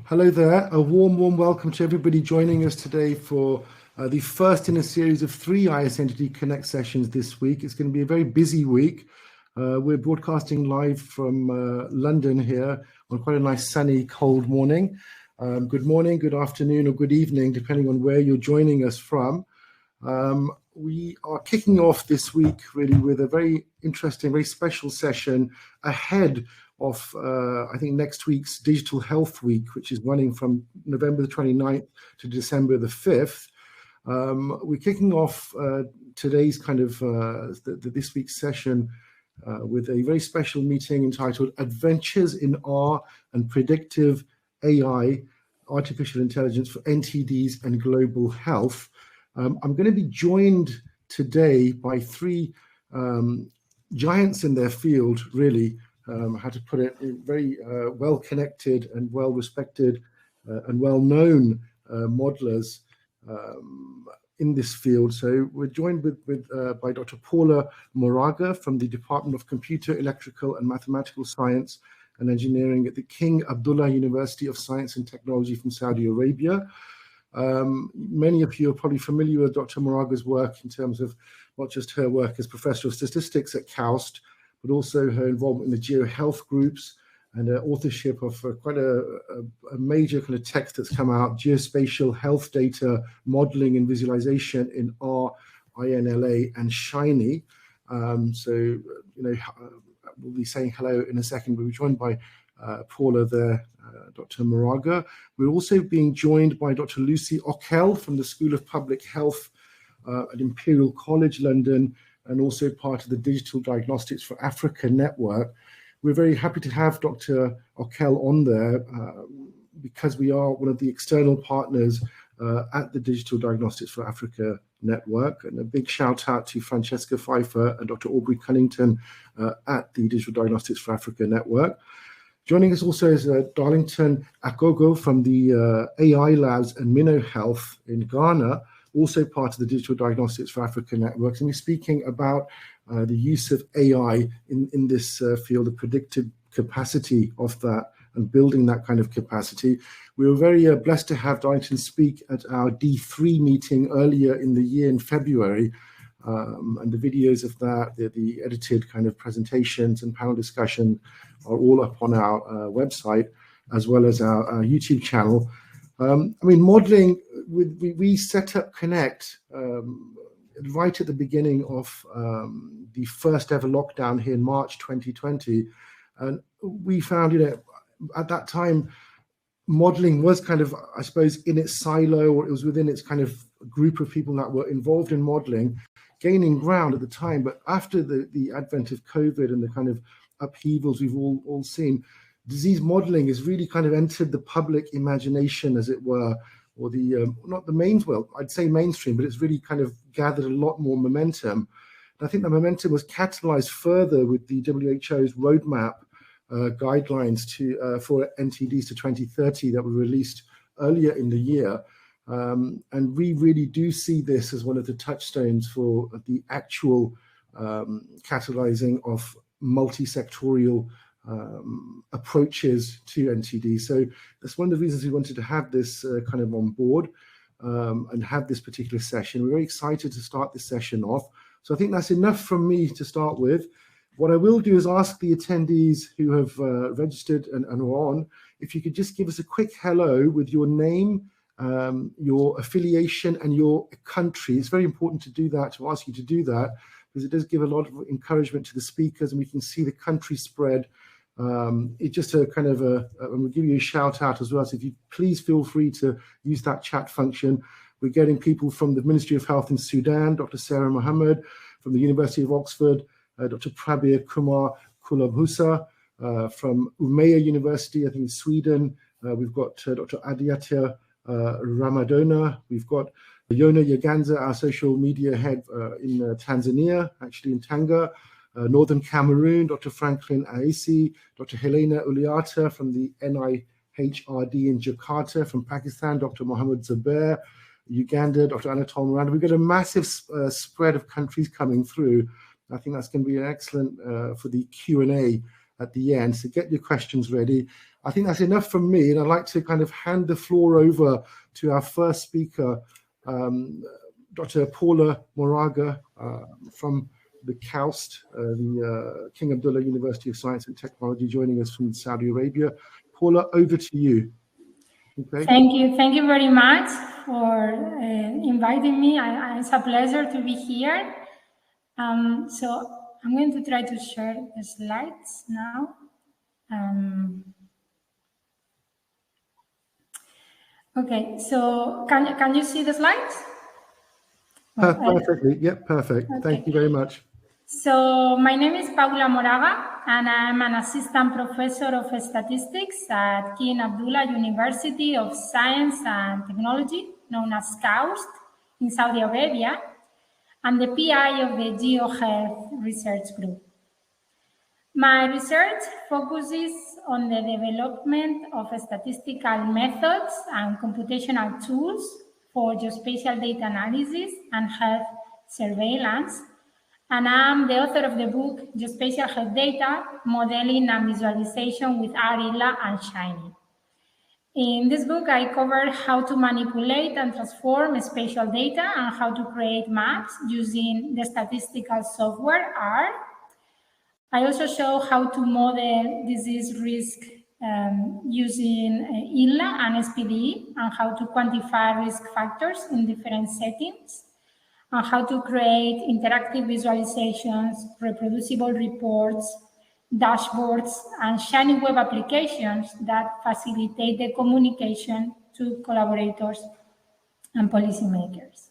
Hello there. A warm welcome to everybody joining us today for the first in a series of 3 ISNTD Connect sessions this week. It's going to be a very busy week. We're broadcasting live from London here on quite a nice sunny, cold morning. Good morning, good afternoon, or good evening, depending on where you're joining us from. We are kicking off this week really with a very interesting, very special session ahead of, I think, next week's Digital Health Week, which is running from November the 29th to December the 5th. We're kicking off today's kind of this week's session with a very special meeting entitled Adventures in R and Predictive AI, Artificial Intelligence for NTDs and Global Health. I'm going to be joined today by 3 giants in their field, really, how to put it, very well-connected and well-respected and well-known modelers in this field. So we're joined by Dr. Paula Moraga from the Department of Computer, Electrical and Mathematical Science and Engineering at the King Abdullah University of Science and Technology from Saudi Arabia. Many of you are probably familiar with Dr. Moraga's work in terms of not just her work as Professor of Statistics at KAUST, but also her involvement in the GeoHealth groups and her authorship of quite a major kind of text that's come out, Geospatial Health Data Modeling and Visualization in R, INLA, and Shiny. So, we'll be saying hello in a second. We'll be joined by Paula there, Dr. Moraga. We're also being joined by Dr. Lucy Okell from the School of Public Health at Imperial College London, and also part of the Digital Diagnostics for Africa network. We're very happy to have Dr. Okell on there because we are one of the external partners at the Digital Diagnostics for Africa network. And a big shout out to Francesca Pfeiffer and Dr. Aubrey Cunnington at the Digital Diagnostics for Africa network. Joining us also is Darlington Akogo from the AI Labs and minoHealth in Ghana, also part of the Digital Diagnostics for Africa networks. And we're speaking about the use of AI in this field, the predictive capacity of that and building that kind of capacity. We were very blessed to have Darlington speak at our D3 meeting earlier in the year in February. And the videos of that, the edited kind of presentations and panel discussion are all up on our website, as well as our YouTube channel. Modeling, we set up Connect right at the beginning of the first ever lockdown here in March 2020. And we found, at that time, modeling was kind of, I suppose, in its silo, or it was within its kind of group of people that were involved in modeling, gaining ground at the time. But after the advent of COVID and the kind of upheavals we've all seen, disease modeling has really kind of entered the public imagination, as it were, or the not the main, well, I'd say mainstream, but it's really kind of gathered a lot more momentum. And I think the momentum was catalyzed further with the WHO's roadmap guidelines for NTDs to 2030 that were released earlier in the year. And we really do see this as one of the touchstones for the actual catalyzing of multi-sectorial approaches to NTD. So that's one of the reasons we wanted to have this kind of on board and have this particular session. We're very excited to start this session off. So I think that's enough from me to start with. What I will do is ask the attendees who have registered and are on, if you could just give us a quick hello with your name, your affiliation and your country. It's very important to do that, to ask you to do that, because it does give a lot of encouragement to the speakers and we can see the country spread. It's just a kind of and we'll give you a shout out as well. So if you please feel free to use that chat function. We're getting people from the Ministry of Health in Sudan, Dr. Sarah Mohammed, from the University of Oxford, Dr. Prabir Kumar Kulabhusa, from Umeå University, I think in Sweden. We've got Dr. Adiatya Ramadona. We've got Yona Yaganza, our social media head in Tanzania, actually in Tanga. Northern Cameroon, Dr. Franklin Aisi, Dr. Helena Uliata from the NIHRD in Jakarta. From Pakistan, Dr. Mohammed Zubair. Uganda, Dr. Anatole Miranda. We've got a massive spread of countries coming through. I think that's going to be excellent for the Q&A at the end. So get your questions ready. I think that's enough from me, and I'd like to kind of hand the floor over to our first speaker, Dr. Paula Moraga from the KAUST, the King Abdullah University of Science and Technology, joining us from Saudi Arabia. Paula, over to you. Okay. Thank you very much for inviting me. It's a pleasure to be here. So I'm going to try to share the slides now. Okay, so can you see the slides? Perfectly. Yep, perfect. Okay. Thank you very much. So my name is Paula Moraga, and I'm an assistant professor of statistics at King Abdullah University of Science and Technology, known as KAUST, in Saudi Arabia, and the PI of the GeoHealth research group. My research focuses on the development of statistical methods and computational tools for geospatial data analysis and health surveillance. And I'm the author of the book, Geospatial Health Data, Modeling and Visualization with ARILA and Shiny. In this book, I cover how to manipulate and transform spatial data and how to create maps using the statistical software R. I also show how to model disease risk using ILA and SPD, and how to quantify risk factors in different settings, and how to create interactive visualizations, reproducible reports, dashboards, and shiny web applications that facilitate the communication to collaborators and policymakers.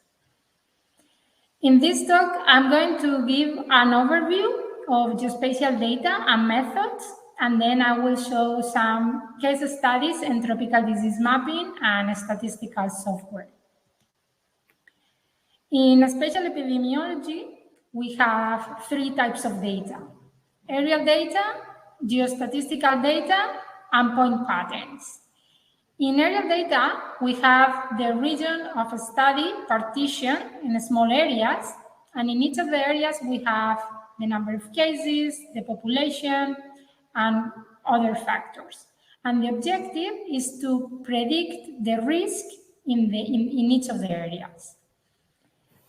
In this talk, I'm going to give an overview of geospatial data and methods, and then I will show some case studies in tropical disease mapping and statistical software. In spatial epidemiology, we have three types of data: aerial data, geostatistical data, and point patterns. In aerial data, we have the region of a study partitioned in small areas, and in each of the areas we have the number of cases, the population, and other factors. And the objective is to predict the risk in each of the areas.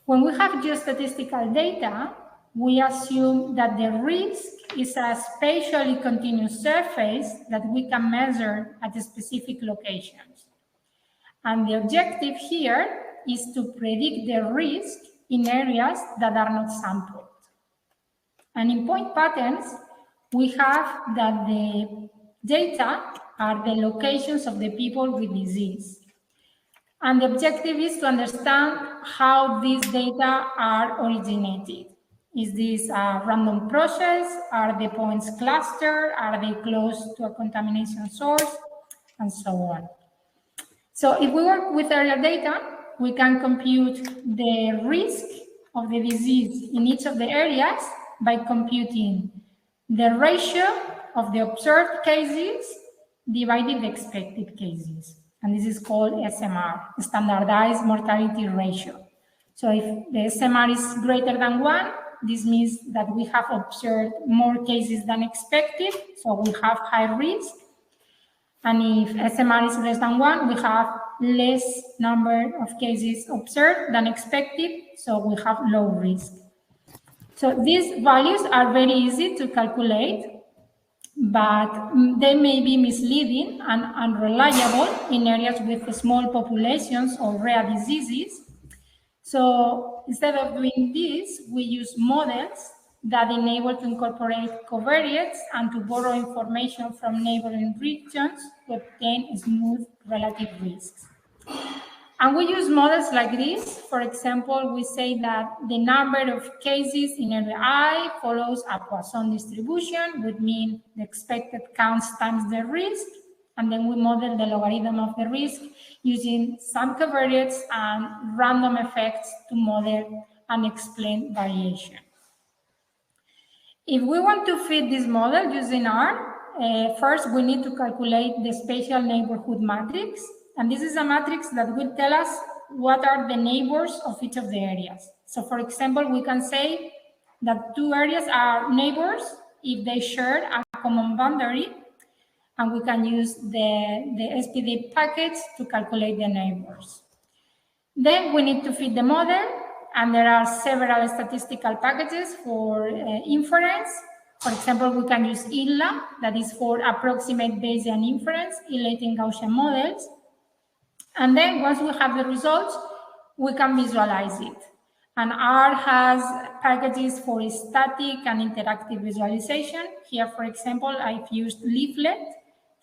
When we have geostatistical data, we assume that the risk is a spatially continuous surface that we can measure at specific locations. And the objective here is to predict the risk in areas that are not sampled. And in point patterns, we have that the data are the locations of the people with disease. And the objective is to understand how these data are originated. Is this a random process? Are the points clustered? Are they close to a contamination source? And so on. So if we work with aerial data, we can compute the risk of the disease in each of the areas by computing the ratio of the observed cases divided the expected cases. And this is called SMR, Standardized Mortality Ratio. So if the SMR is greater than 1, this means that we have observed more cases than expected, so we have high risk. And if SMR is less than 1, we have less number of cases observed than expected, so we have low risk. So these values are very easy to calculate, but they may be misleading and unreliable in areas with small populations or rare diseases. So instead of doing this, we use models that enable to incorporate covariates and to borrow information from neighboring regions to obtain smooth relative risks. And we use models like this. For example, we say that the number of cases in area I follows a Poisson distribution, would mean the expected counts times the risk, and then we model the logarithm of the risk using some covariates and random effects to model and explain variation. If we want to fit this model using R, first we need to calculate the spatial neighborhood matrix. And this is a matrix that will tell us what are the neighbors of each of the areas. So for example, we can say that two areas are neighbors if they share a common boundary, and we can use the SPD packets to calculate the neighbors. Then we need to fit the model, and there are several statistical packages for inference. For example, we can use ILLA, that is for approximate Bayesian inference, ill-latent Gaussian models. And then once we have the results, we can visualize it. And R has packages for static and interactive visualization. Here, for example, I've used Leaflet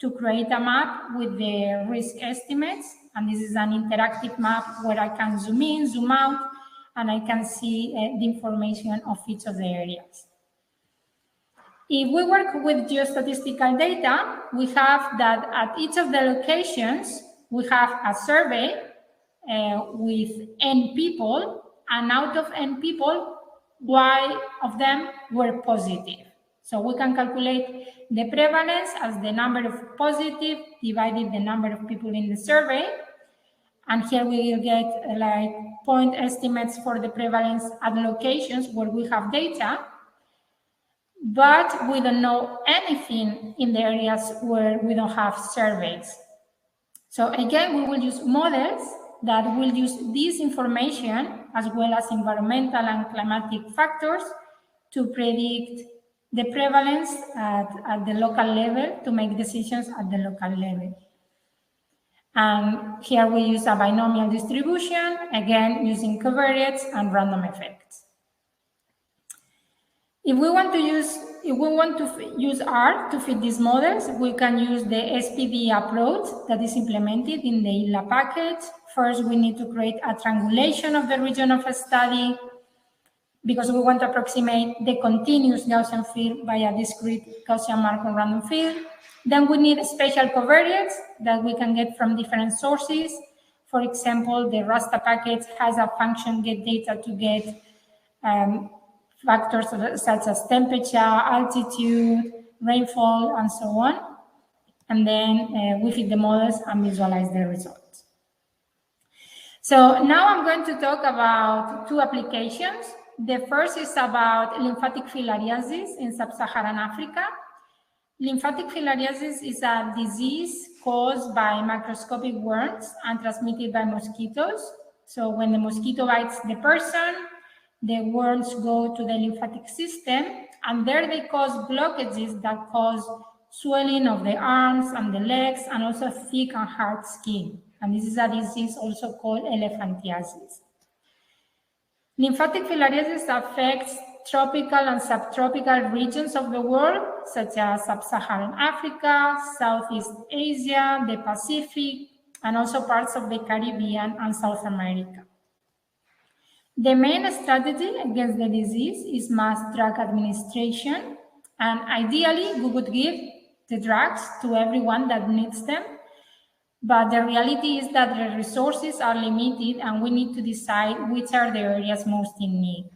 to create a map with the risk estimates. And this is an interactive map where I can zoom in, zoom out, and I can see the information of each of the areas. If we work with geostatistical data, we have that at each of the locations, we have a survey with N people, and out of N people, Y of them were positive. So we can calculate the prevalence as the number of positive divided the number of people in the survey. And here we will get like point estimates for the prevalence at locations where we have data, but we don't know anything in the areas where we don't have surveys. So again, we will use models that will use this information as well as environmental and climatic factors to predict the prevalence at the local level, to make decisions at the local level. And here we use a binomial distribution, again using covariates and random effects. If we want to use R to fit these models, we can use the SPD approach that is implemented in the ILLA package. First, we need to create a triangulation of the region of a study because we want to approximate the continuous Gaussian field by a discrete Gaussian Markov random field. Then we need special covariates that we can get from different sources. For example, the raster package has a function getData to get factors such as temperature, altitude, rainfall, and so on. And then we fit the models and visualize the results. So now I'm going to talk about two applications. The first is about lymphatic filariasis in sub-Saharan Africa. Lymphatic filariasis is a disease caused by microscopic worms and transmitted by mosquitoes. So when the mosquito bites the person, the worms go to the lymphatic system, and there they cause blockages that cause swelling of the arms and the legs, and also thick and hard skin. And this is a disease also called elephantiasis. Lymphatic filariasis affects tropical and subtropical regions of the world, such as sub-Saharan Africa, Southeast Asia, the Pacific, and also parts of the Caribbean and South America. The main strategy against the disease is mass drug administration, and ideally we would give the drugs to everyone that needs them, but the reality is that the resources are limited and we need to decide which are the areas most in need.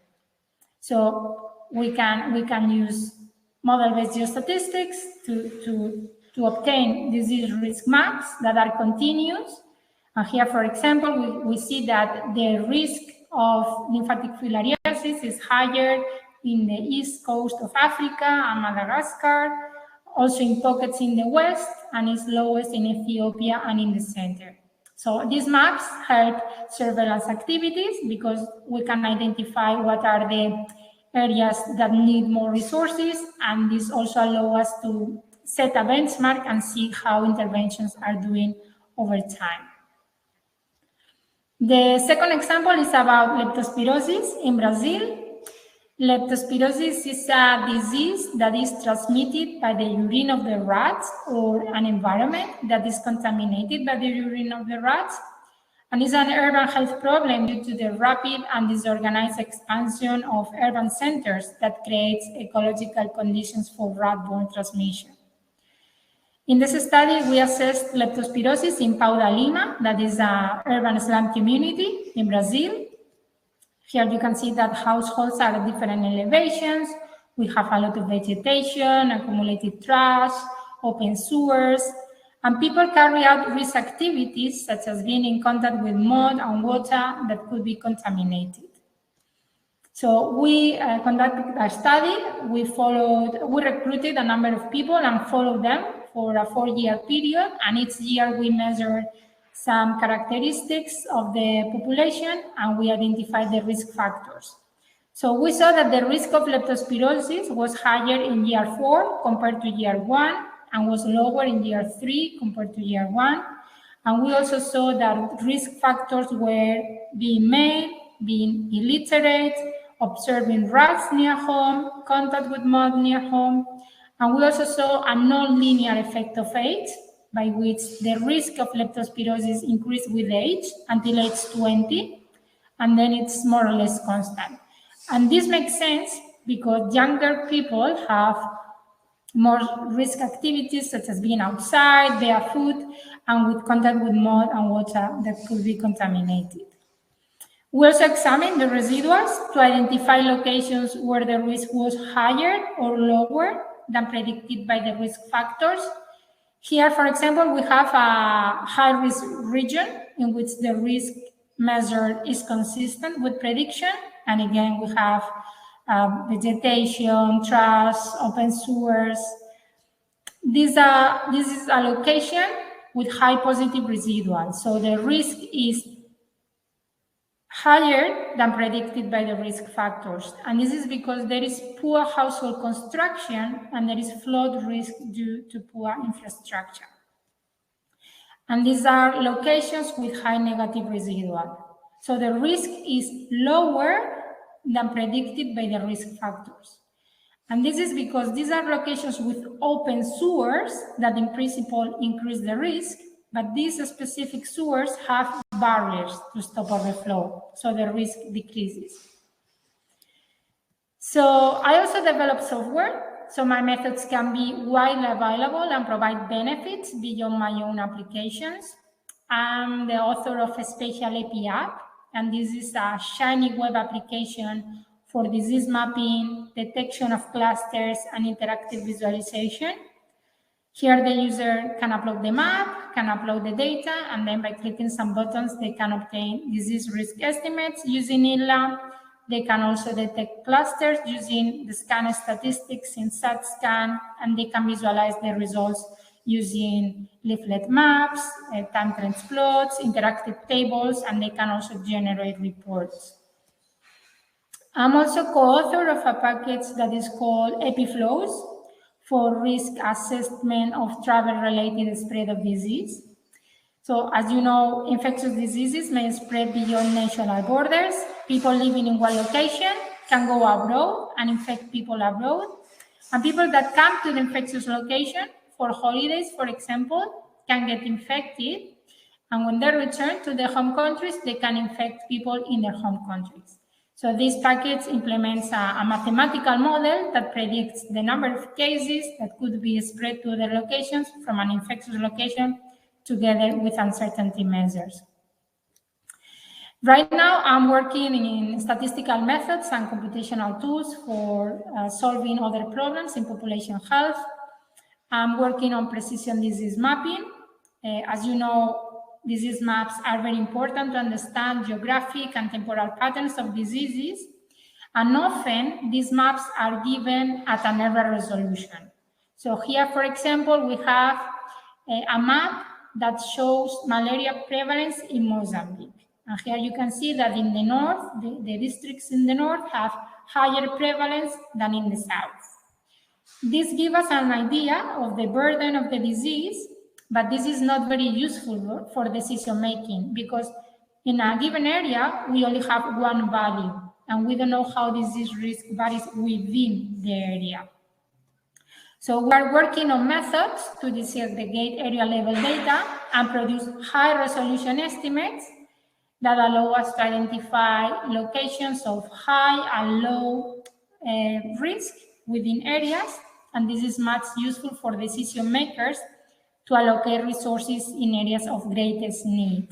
So we can use model-based geostatistics to obtain disease risk maps that are continuous. And here, for example, we see that the risk of lymphatic filariasis is higher in the east coast of Africa and Madagascar, also in pockets in the west, and is lowest in Ethiopia and in the center. So these maps help surveillance activities because we can identify what are the areas that need more resources, and this also allows us to set a benchmark and see how interventions are doing over time. The second example is about leptospirosis in Brazil. Leptospirosis is a disease that is transmitted by the urine of the rats or an environment that is contaminated by the urine of the rats, and is an urban health problem due to the rapid and disorganized expansion of urban centers that creates ecological conditions for rat-borne transmission. In this study, we assessed leptospirosis in Pau da Lima, that is an urban slum community in Brazil. Here you can see that households are at different elevations. We have a lot of vegetation, accumulated trash, open sewers, and people carry out risk activities such as being in contact with mud and water that could be contaminated. So we conducted a study. We recruited a number of people and followed them for a 4-year period. And each year we measured some characteristics of the population and we identified the risk factors. So we saw that the risk of leptospirosis was higher in year 4 compared to year 1 and was lower in year 3 compared to year 1. And we also saw that risk factors were being male, being illiterate, observing rats near home, contact with mud near home. And we also saw a non-linear effect of age, by which the risk of leptospirosis increased with age until age 20, and then it's more or less constant. And this makes sense because younger people have more risk activities such as being outside, barefoot, and with contact with mud and water that could be contaminated. We also examined the residuals to identify locations where the risk was higher or lower than predicted by the risk factors. Here, for example, we have a high-risk region in which the risk measured is consistent with prediction. And again, we have vegetation, trash, open sewers. This is a location with high positive residuals. So the risk is higher than predicted by the risk factors. And this is because there is poor household construction and there is flood risk due to poor infrastructure. And these are locations with high negative residual. So the risk is lower than predicted by the risk factors. And this is because these are locations with open sewers that in principle increase the risk, but these specific sewers have barriers to stop overflow, so the risk decreases. So I also developed software, so my methods can be widely available and provide benefits beyond my own applications. I'm the author of a Spatial AP app, and this is a shiny web application for disease mapping, detection of clusters, and interactive visualization. Here the user can upload the map, can upload the data, and then by clicking some buttons, they can obtain disease risk estimates using ILA. They can also detect clusters using the scan statistics in SATScan, and they can visualize the results using leaflet maps, time trends plots, interactive tables, and they can also generate reports. I'm also co-author of a package that is called EpiFlows for risk assessment of travel-related spread of disease. So as you know, infectious diseases may spread beyond national borders. People living in one location can go abroad and infect people abroad. And people that come to the infectious location for holidays, for example, can get infected. And when they return to their home countries, they can infect people in their home countries. So this package implements a mathematical model that predicts the number of cases that could be spread to other locations from an infectious location together with uncertainty measures. Right now, I'm working in statistical methods and computational tools for solving other problems in population health. I'm working on precision disease mapping. As you know, disease maps are very important to understand geographic and temporal patterns of diseases. And often, these maps are given at an error resolution. So here, for example, we have a map that shows malaria prevalence in Mozambique. And here you can see that in the north, the districts in the north have higher prevalence than in the south. This gives us an idea of the burden of the disease, but this is not very useful for decision making because in a given area, we only have one value and we don't know how disease risk varies within the area. So we are working on methods to disaggregate area level data and produce high resolution estimates that allow us to identify locations of high and low risk within areas. And this is much useful for decision makers to allocate resources in areas of greatest need.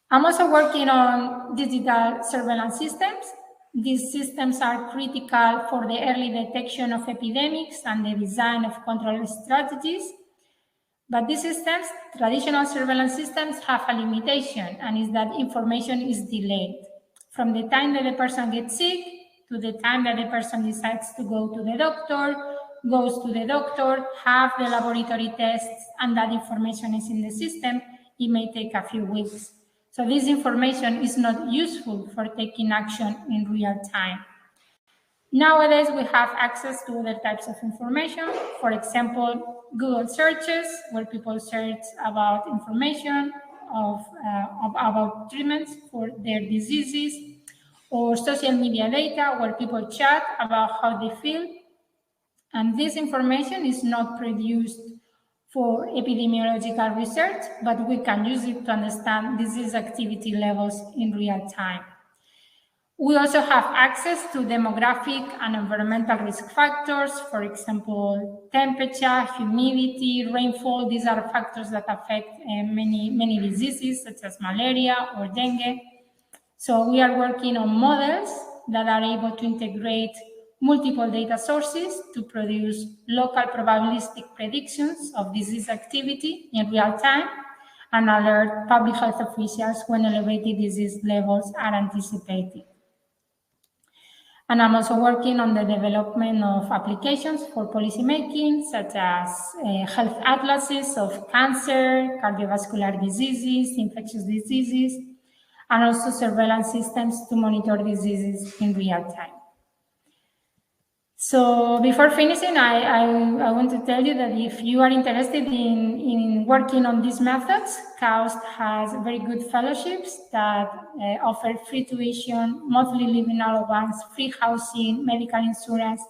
I'm also working on digital surveillance systems. These systems are critical for the early detection of epidemics and the design of control strategies. But these systems, traditional surveillance systems, have a limitation, and is that information is delayed. from the time that the person gets sick to the time that the person decides to go to the doctor, goes to the doctor, have the laboratory tests, and that information is in the system. It may take a few weeks. So this information is not useful for taking action in real time. Nowadays, we have access to other types of information. For example, Google searches, where people search about information about treatments for their diseases, or social media data, where people chat about how they feel. And this information is not produced for epidemiological research, but we can use it to understand disease activity levels in real time. We also have access to demographic and environmental risk factors, for example, temperature, humidity, rainfall. These are factors that affect many diseases, such as malaria or dengue. So we are working on models that are able to integrate multiple data sources to produce local probabilistic predictions of disease activity in real time and alert public health officials when elevated disease levels are anticipated. And I'm also working on the development of applications for policymaking, such as health atlases of cancer, cardiovascular diseases, infectious diseases, and also surveillance systems to monitor diseases in real time. So before finishing, I want to tell you that if you are interested in working on these methods, KAUST has very good fellowships that offer free tuition, monthly living allowance, free housing, medical insurance.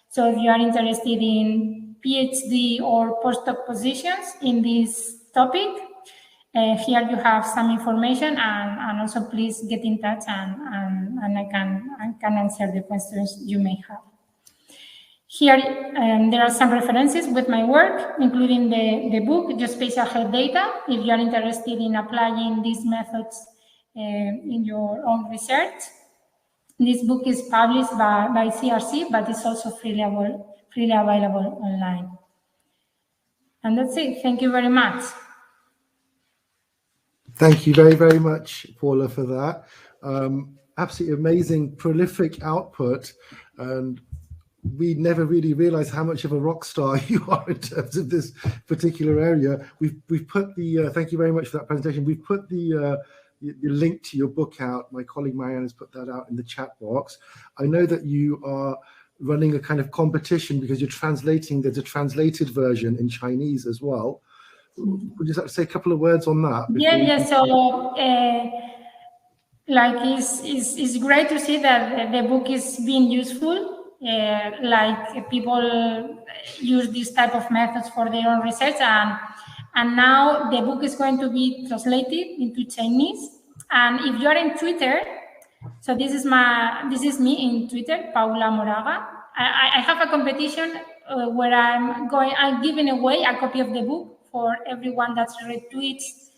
So if you are interested in PhD or postdoc positions in this topic, here you have some information, and also please get in touch and I can answer the questions you may have. Here, there are some references with my work, including the book, Geospatial Health Data, if you are interested in applying these methods in your own research. This book is published by CRC, but it's also freely available online. And that's it. Thank you very much. Thank you very, very much, Paula, for that. Absolutely amazing, prolific output. And we never really realized how much of a rock star you are in terms of this particular area. We've put the, thank you very much for that presentation. We've put the link to your book out. My colleague Marianne has put that out in the chat box. I know that you are running a kind of competition because you're translating, there's a translated version in Chinese as well. Would you like to say a couple of words on that? Yeah. So, like, it's great to see that the book is being useful. Like, people use this type of methods for their own research, and now the book is going to be translated into Chinese. And if you are in Twitter, so this is me in Twitter, Paula Moraga. I have a competition where I'm giving away a copy of the book for everyone that retweets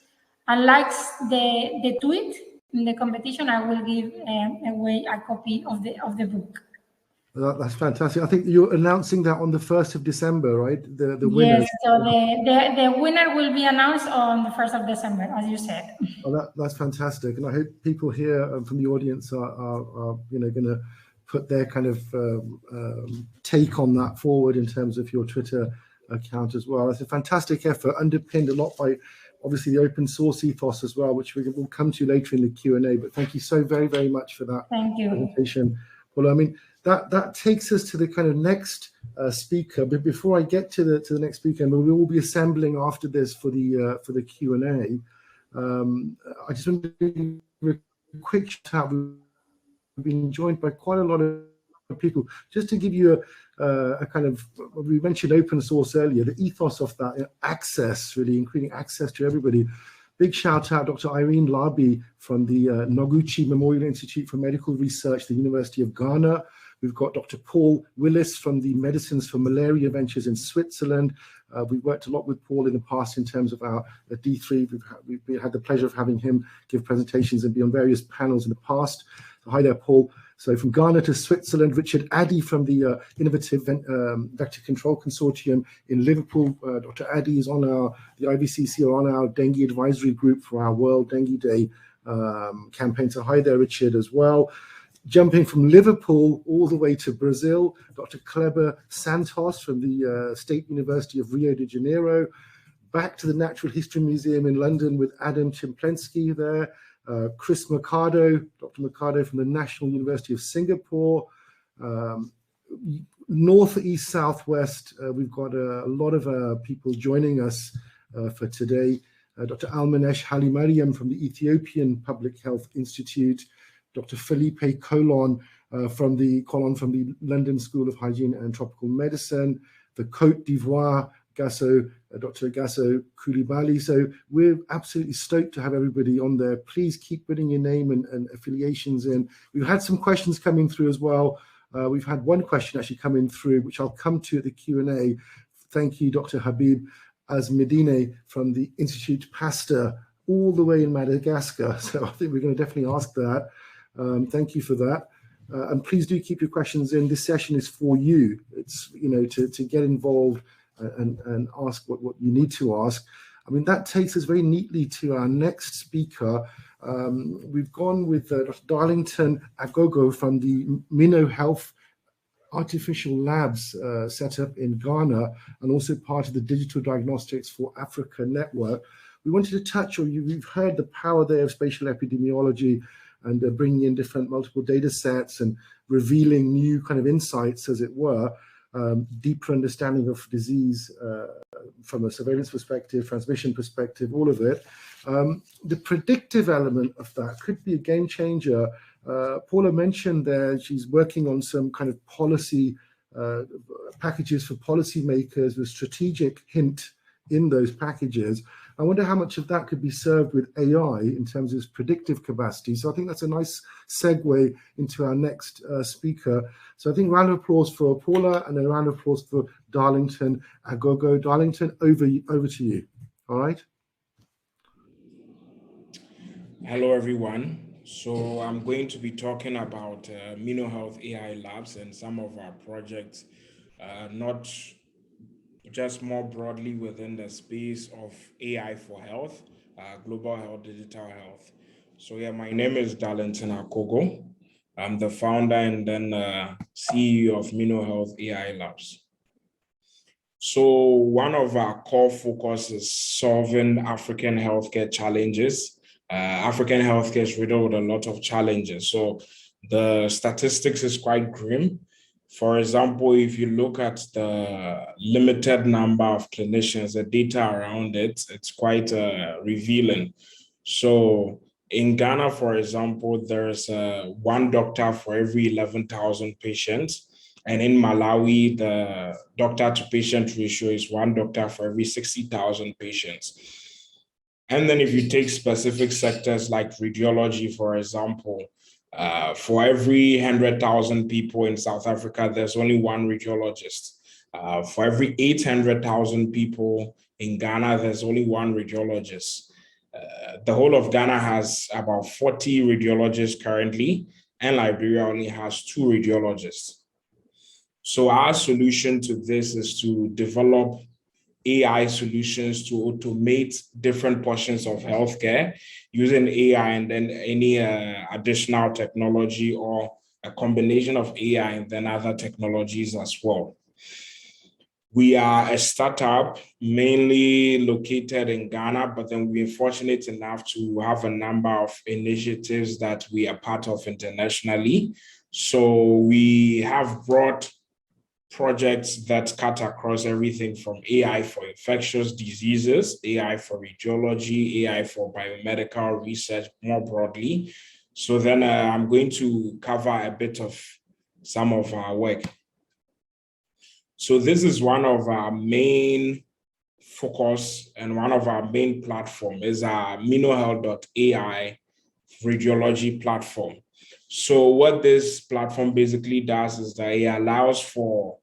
and likes the tweet in the competition. I will give away a copy of the book. That's fantastic. I think you're announcing that on the 1st of December, right? The winner. Yes, so the winner will be announced on the 1st of December, as you said. Oh, that's fantastic. And I hope people here from the audience are going to put their kind of take on that forward in terms of your Twitter account as well. It's a fantastic effort, underpinned a lot by obviously the open source ethos as well, which we will come to later in the Q&A. But thank you so very, very much for that presentation. Well, I mean, that takes us to the kind of next speaker. But before I get to the next speaker, and we will be assembling after this for the Q&A. I just want to do a quick shout out. We've been joined by quite a lot of people. Just to give you a kind of, we mentioned open source earlier, the ethos of that, access, really including access to everybody. Big shout out, Dr. Irene Larbi from the Noguchi Memorial Institute for Medical Research, the University of Ghana. We've got Dr. Paul Willis from the Medicines for Malaria Ventures in Switzerland. We've worked a lot with Paul in the past in terms of our D3. We've had the pleasure of having him give presentations and be on various panels in the past. So hi there, Paul. So from Ghana to Switzerland, Richard Addy from the Innovative Vector Control Consortium in Liverpool. Dr. Addy is on the IVCC are on our dengue advisory group for our World Dengue Day campaign. So hi there, Richard, as well. Jumping from Liverpool all the way to Brazil, Dr. Kleber Santos from the State University of Rio de Janeiro, back to the Natural History Museum in London with Adam Chimplensky there, Chris Mercado, Dr. Mercado from the National University of Singapore, north, east, southwest. We've got a lot of people joining us for today. Dr. Almanesh Halimariam from the Ethiopian Public Health Institute, Dr. Felipe Colon from the London School of Hygiene and Tropical Medicine, the Côte d'Ivoire, Dr. Gasso Koulibaly. So we're absolutely stoked to have everybody on there. Please keep putting your name and affiliations in. We've had some questions coming through as well. We've had one question actually coming through, which I'll come to at the Q&A. Thank you, Dr. Habib Azmedine from the Institute Pasteur, all the way in Madagascar. So I think we're going to definitely ask that. Thank you for that. And please do keep your questions in. This session is for you. It's, to get involved and ask what you need to ask. I mean, that takes us very neatly to our next speaker. We've gone with Dr. Darlington Akogo from the minoHealth Artificial Labs set up in Ghana, and also part of the Digital Diagnostics for Africa network. We wanted to touch on, you've heard the power there of spatial epidemiology and bringing in different multiple data sets and revealing new kind of insights, as it were, deeper understanding of disease from a surveillance perspective, transmission perspective, all of it. The predictive element of that could be a game changer. Paula mentioned there she's working on some kind of policy packages for policymakers with strategic hint in those packages. I wonder how much of that could be served with AI in terms of its predictive capacity. So I think that's a nice segue into our next speaker. So I think round of applause for Paula and a round of applause for Darlington Akogo. Darlington, over to you. All right. Hello, everyone. So I'm going to be talking about minoHealth AI labs and some of our projects, not just more broadly within the space of AI for health, global health, digital health. So yeah, my name is Darlington Akogo. I'm the founder and then CEO of minoHealth AI Labs. So one of our core focus is solving African healthcare challenges. African healthcare is riddled with a lot of challenges. So the statistics is quite grim. For example, if you look at the limited number of clinicians, the data around it, it's quite revealing. So in Ghana, for example, there's one doctor for every 11,000 patients. And in Malawi, the doctor-to-patient ratio is one doctor for every 60,000 patients. And then if you take specific sectors like radiology, for example, for every 100,000 people in South Africa, there's only one radiologist. For every 800,000 people in Ghana, there's only one radiologist. The whole of Ghana has about 40 radiologists currently, and Liberia only has 2 radiologists. So our solution to this is to develop AI solutions to automate different portions of healthcare using AI and then any additional technology or a combination of AI and then other technologies as well. We are a startup mainly located in Ghana, but then we're fortunate enough to have a number of initiatives that we are part of internationally. So we have brought projects that cut across everything from AI for infectious diseases, AI for radiology, AI for biomedical research more broadly. So then I'm going to cover a bit of some of our work. So this is one of our main focus and one of our main platform is our minoHealth.ai radiology platform. So what this platform basically does is that it allows for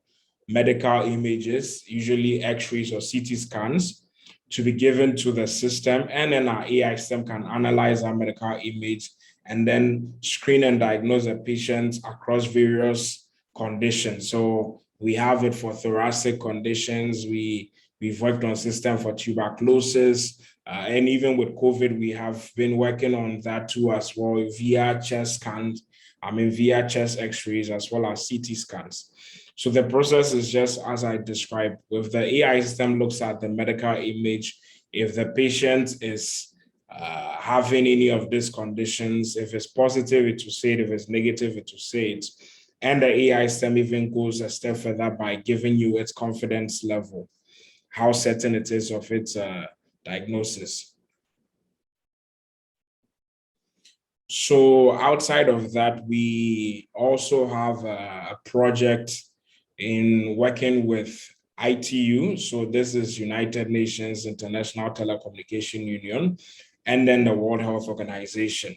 medical images, usually X-rays or CT scans, to be given to the system, and then our AI system can analyze our medical image and then screen and diagnose the patients across various conditions. So we have it for thoracic conditions, we We've worked on system for tuberculosis. And even with COVID, we have been working on that too as well via chest scans, via chest x-rays as well as CT scans. So the process is just as I described. With the AI system looks at the medical image, if the patient is having any of these conditions, if it's positive, it will say it, if it's negative, it will say it. And the AI system even goes a step further by giving you its confidence level, how certain it is of its diagnosis. So outside of that, we also have a project in working with ITU. So this is United Nations International Telecommunication Union, and then the World Health Organization.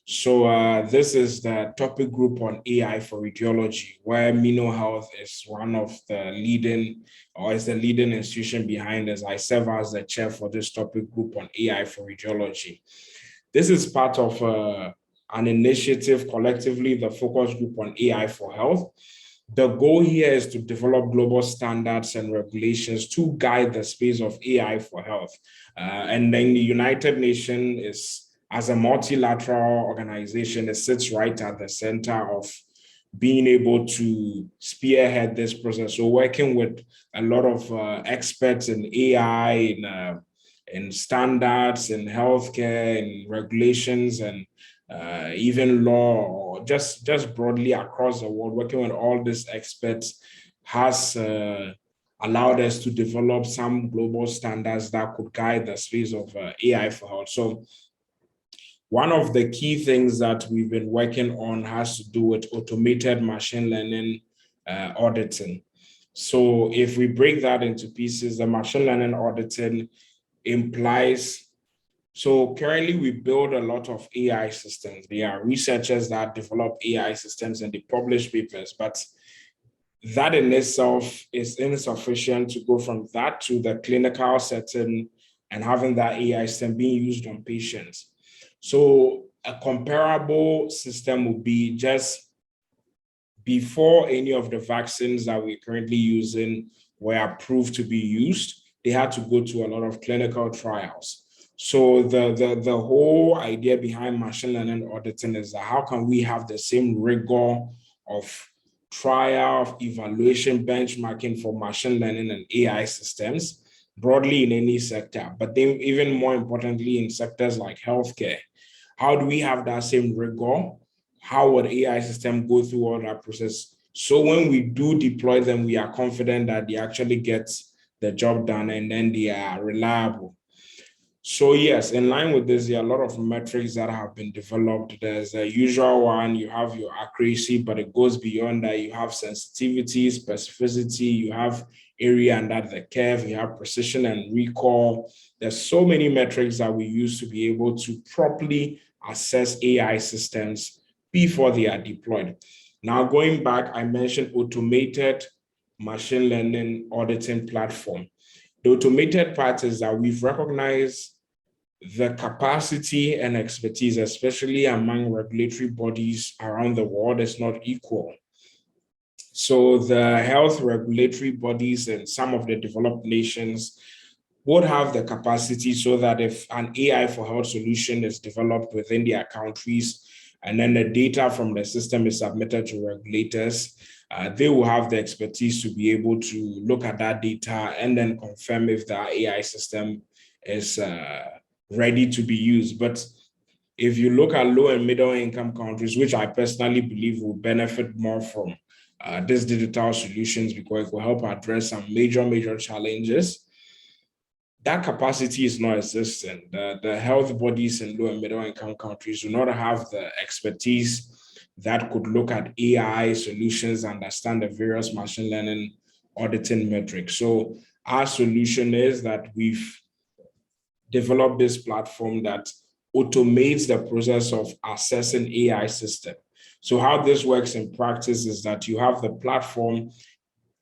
So this is the topic group on AI for radiology, where minoHealth is one of the leading, or is the leading institution behind this. I serve as the chair for this topic group on AI for radiology. This is part of an initiative collectively, the focus group on AI for health. The goal here is to develop global standards and regulations to guide the space of AI for health. And then the United Nations is, as a multilateral organization, it sits right at the center of being able to spearhead this process. So working with a lot of experts in AI, in standards, in healthcare, in regulations, and even law, or just broadly across the world, working with all these experts has allowed us to develop some global standards that could guide the space of AI for health. So one of the key things that we've been working on has to do with automated machine learning auditing. So if we break that into pieces, the machine learning auditing implies, so currently we build a lot of AI systems. There are researchers that develop AI systems and they publish papers, but that in itself is insufficient to go from that to the clinical setting and having that AI system being used on patients. So a comparable system would be just before any of the vaccines that we're currently using were approved to be used, they had to go to a lot of clinical trials. So the whole idea behind machine learning auditing is that how can we have the same rigor of trial, evaluation, benchmarking for machine learning and AI systems broadly in any sector, but then even more importantly in sectors like healthcare. How do we have that same rigor? How would AI system go through all that process? So when we do deploy them, we are confident that they actually get the job done and then they are reliable. So yes, in line with this, there are a lot of metrics that have been developed. There's a usual one, you have your accuracy, but it goes beyond that. You have sensitivity, specificity, you have area under the curve, you have precision and recall. There's so many metrics that we use to be able to properly assess AI systems before they are deployed. Now, going back, I mentioned automated machine learning auditing platform. The automated part is that we've recognized the capacity and expertise, especially among regulatory bodies around the world, is not equal. So the health regulatory bodies in some of the developed nations would have the capacity so that if an AI for health solution is developed within their countries, and then the data from the system is submitted to regulators, they will have the expertise to be able to look at that data and then confirm if the AI system is ready to be used. But if you look at low and middle income countries, which I personally believe will benefit more from these digital solutions because it will help address some major challenges, that capacity is not existent. The health bodies in low and middle income countries do not have the expertise that could look at AI solutions, understand the various machine learning auditing metrics. So our solution is that we've developed this platform that automates the process of assessing AI system. So how this works in practice is that you have the platform,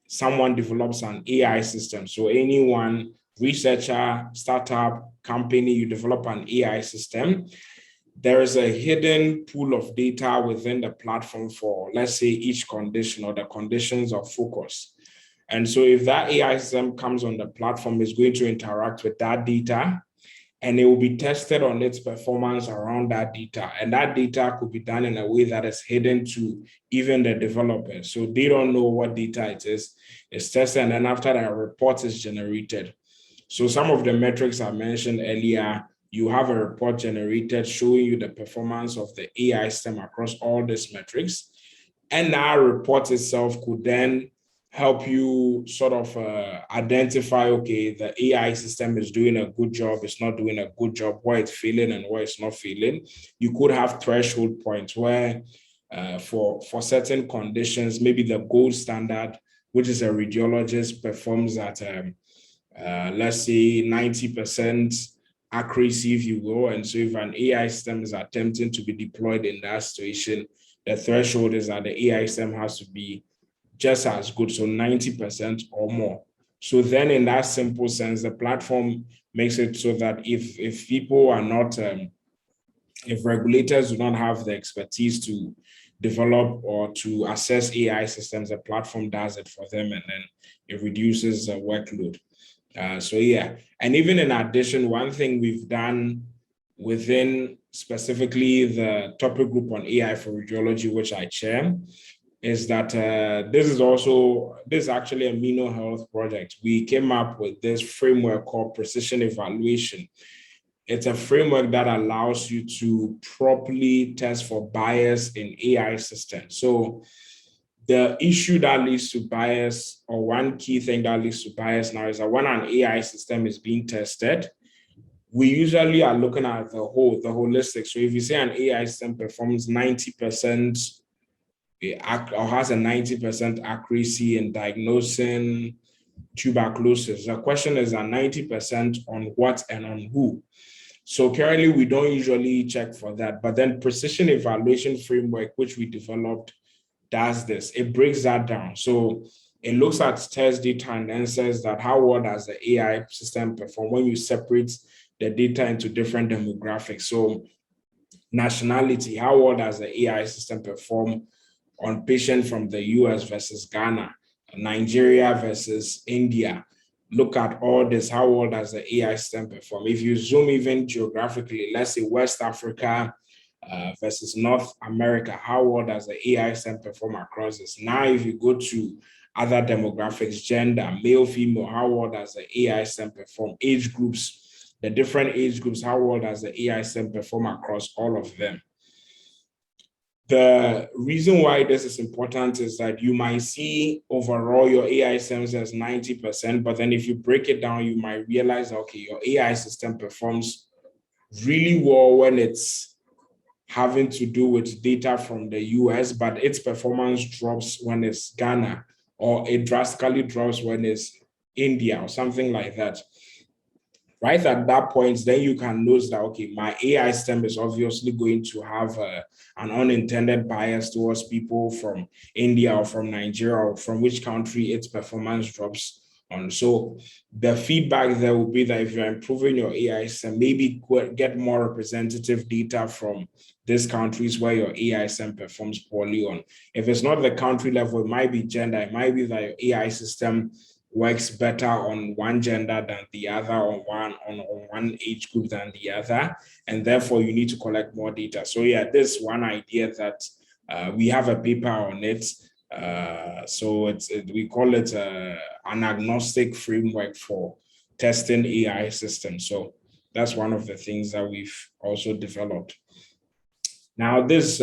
someone develops an AI system. So anyone, researcher, startup, company, you develop an AI system. There is a hidden pool of data within the platform for, let's say, each condition or the conditions of focus. And so if that AI system comes on the platform, it's going to interact with that data, and it will be tested on its performance around that data. And that data could be done in a way that is hidden to even the developers. So they don't know what data it is. It's tested, and then after that, a report is generated. So some of the metrics I mentioned earlier, you have a report generated showing you the performance of the AI system across all these metrics. And that report itself could then help you sort of identify, okay, the AI system is doing a good job, it's not doing a good job, where it's failing and where it's not failing. You could have threshold points where for certain conditions, maybe the gold standard, which is a radiologist, performs at, let's say, 90% accuracy, if you will. And so if an AI system is attempting to be deployed in that situation, the threshold is that the AI system has to be just as good, so 90% or more. So then in that simple sense, the platform makes it so that if people are not, if regulators do not have the expertise to develop or to assess AI systems, the platform does it for them, and then it reduces the workload. So yeah, and even in addition, one thing we've done within specifically the topic group on AI for radiology, which I chair, is that this is actually a minoHealth project. We came up with this framework called precision evaluation. It's a framework that allows you to properly test for bias in AI systems. So the issue that leads to bias, or one key thing that leads to bias now, is that when an AI system is being tested, we usually are looking at the holistic. So if you say an AI system performs 90%, or has a 90% accuracy in diagnosing tuberculosis, the question is that 90% on what and on who? So currently, we don't usually check for that. But then precision evaluation framework, which we developed, does this. It breaks that down. So it looks at test data and then says that how well does the AI system perform when you separate the data into different demographics. So nationality, how well does the AI system perform on patients from the US versus Ghana, Nigeria versus India? Look at all this, how well does the AI system perform? If you zoom even geographically, let's say West Africa versus North America, how well does the AI system perform across this? Now, if you go to other demographics, gender, male, female, how well does the AI system perform? Age groups, the different age groups, how well does the AI system perform across all of them? The reason why this is important is that you might see overall your AI systems as 90%, but then if you break it down, you might realize, okay, your AI system performs really well when it's having to do with data from the US, but its performance drops when it's Ghana, or it drastically drops when it's India or something like that. Right at that point, then you can notice that, okay, my AI system is obviously going to have an unintended bias towards people from India or from Nigeria or from which country its performance drops on. So the feedback there will be that if you're improving your AI system, maybe get more representative data from these countries where your AI system performs poorly on. If it's not the country level, it might be gender. It might be that your AI system works better on one gender than the other, on one age group than the other, and therefore you need to collect more data. So yeah, this one idea that we have a paper on it. So we call it an agnostic framework for testing AI systems. So that's one of the things that we've also developed. Now this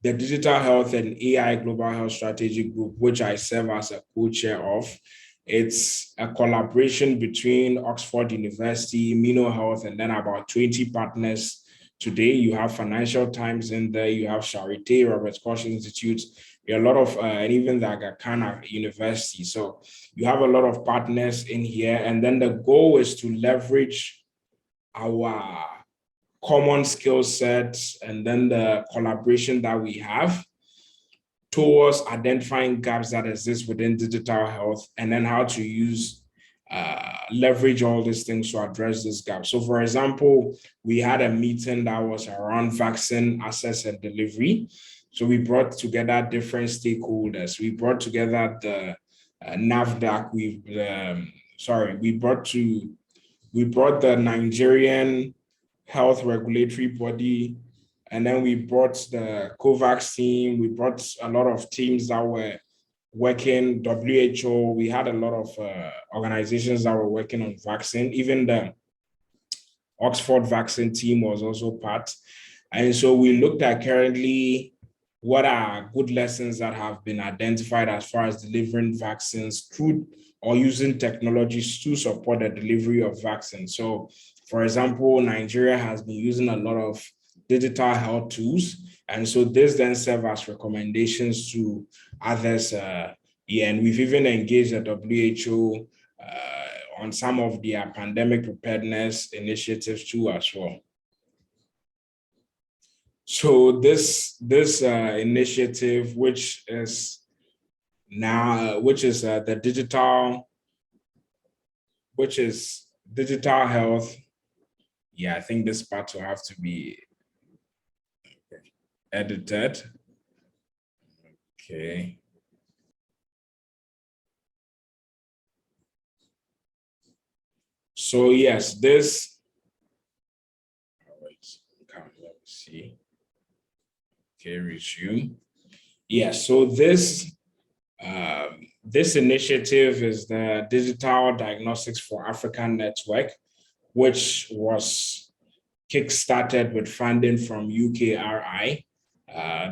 the Digital Health and AI Global Health Strategy Group, which I serve as a co-chair of. It's a collaboration between Oxford University, minoHealth, and then about 20 partners. Today, you have Financial Times in there, you have Charité, Robert Koch Institute, a lot of, and even the Aga Khan University. So you have a lot of partners in here. And then the goal is to leverage our common skill sets and then the collaboration that we have towards identifying gaps that exist within digital health, and then how to use leverage all these things to address this gap. So for example, we had a meeting that was around vaccine access and delivery. So we brought together different stakeholders. We brought together the NAFDAC. We brought the Nigerian health regulatory body, and then we brought the COVAX team. We brought a lot of teams that were working, WHO. We had a lot of organizations that were working on vaccine. Even the Oxford vaccine team was also part. And so we looked at currently what are good lessons that have been identified as far as delivering vaccines through or using technologies to support the delivery of vaccines. So, for example, Nigeria has been using a lot of digital health tools. And so this then serves as recommendations to others. And we've even engaged the WHO on some of their pandemic preparedness initiatives too as well. So this initiative, which is the digital health. Yeah, I think this part will have to be edited. Okay. So yes, this. Let me see. Okay, resume. Yes, so this initiative is the Digital Diagnostics for Africa Network, which was kick-started with funding from UKRI.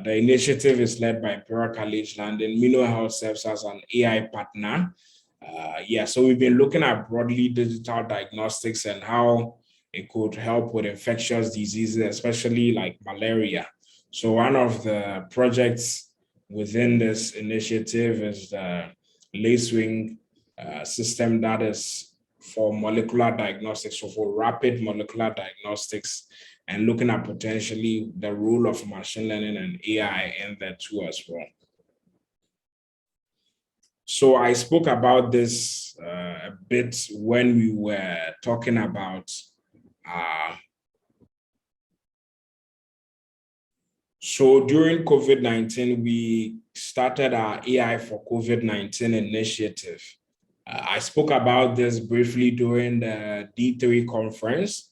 The initiative is led by Imperial College London. minoHealth serves as an AI partner. So we've been looking at broadly digital diagnostics and how it could help with infectious diseases, especially like malaria. So one of the projects within this initiative is the Lacewing system that is for molecular diagnostics, so for rapid molecular diagnostics, and looking at potentially the role of machine learning and AI in that too as well. So I spoke about this a bit when we were talking about so during COVID-19, we started our AI for COVID-19 initiative. I spoke about this briefly during the D3 conference,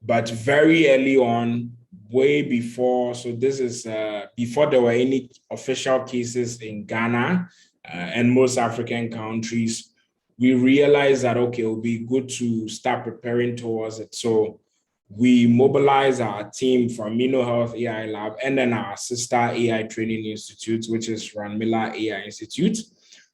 but very early on, way before, so this is before there were any official cases in Ghana and most African countries, we realized that, okay, it would be good to start preparing towards it. So we mobilized our team from minoHealth AI Lab and then our sister AI Training Institute, which is Ranmila AI Institute.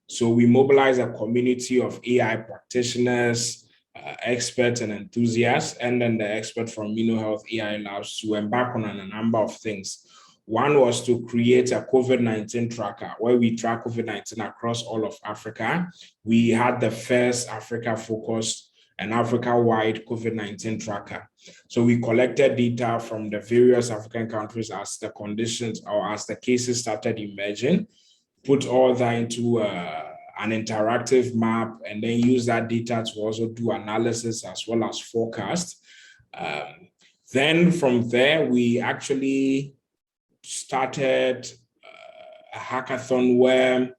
So we mobilized a community of AI practitioners, experts and enthusiasts, and then the expert from minoHealth AI Labs to embark on a number of things. One was to create a COVID-19 tracker where we track COVID-19 across all of Africa. We had the first Africa-focused and Africa-wide COVID-19 tracker. So we collected data from the various African countries as the conditions or as the cases started emerging, put all that into an interactive map, and then use that data to also do analysis as well as forecast. Then from there, we actually started a hackathon where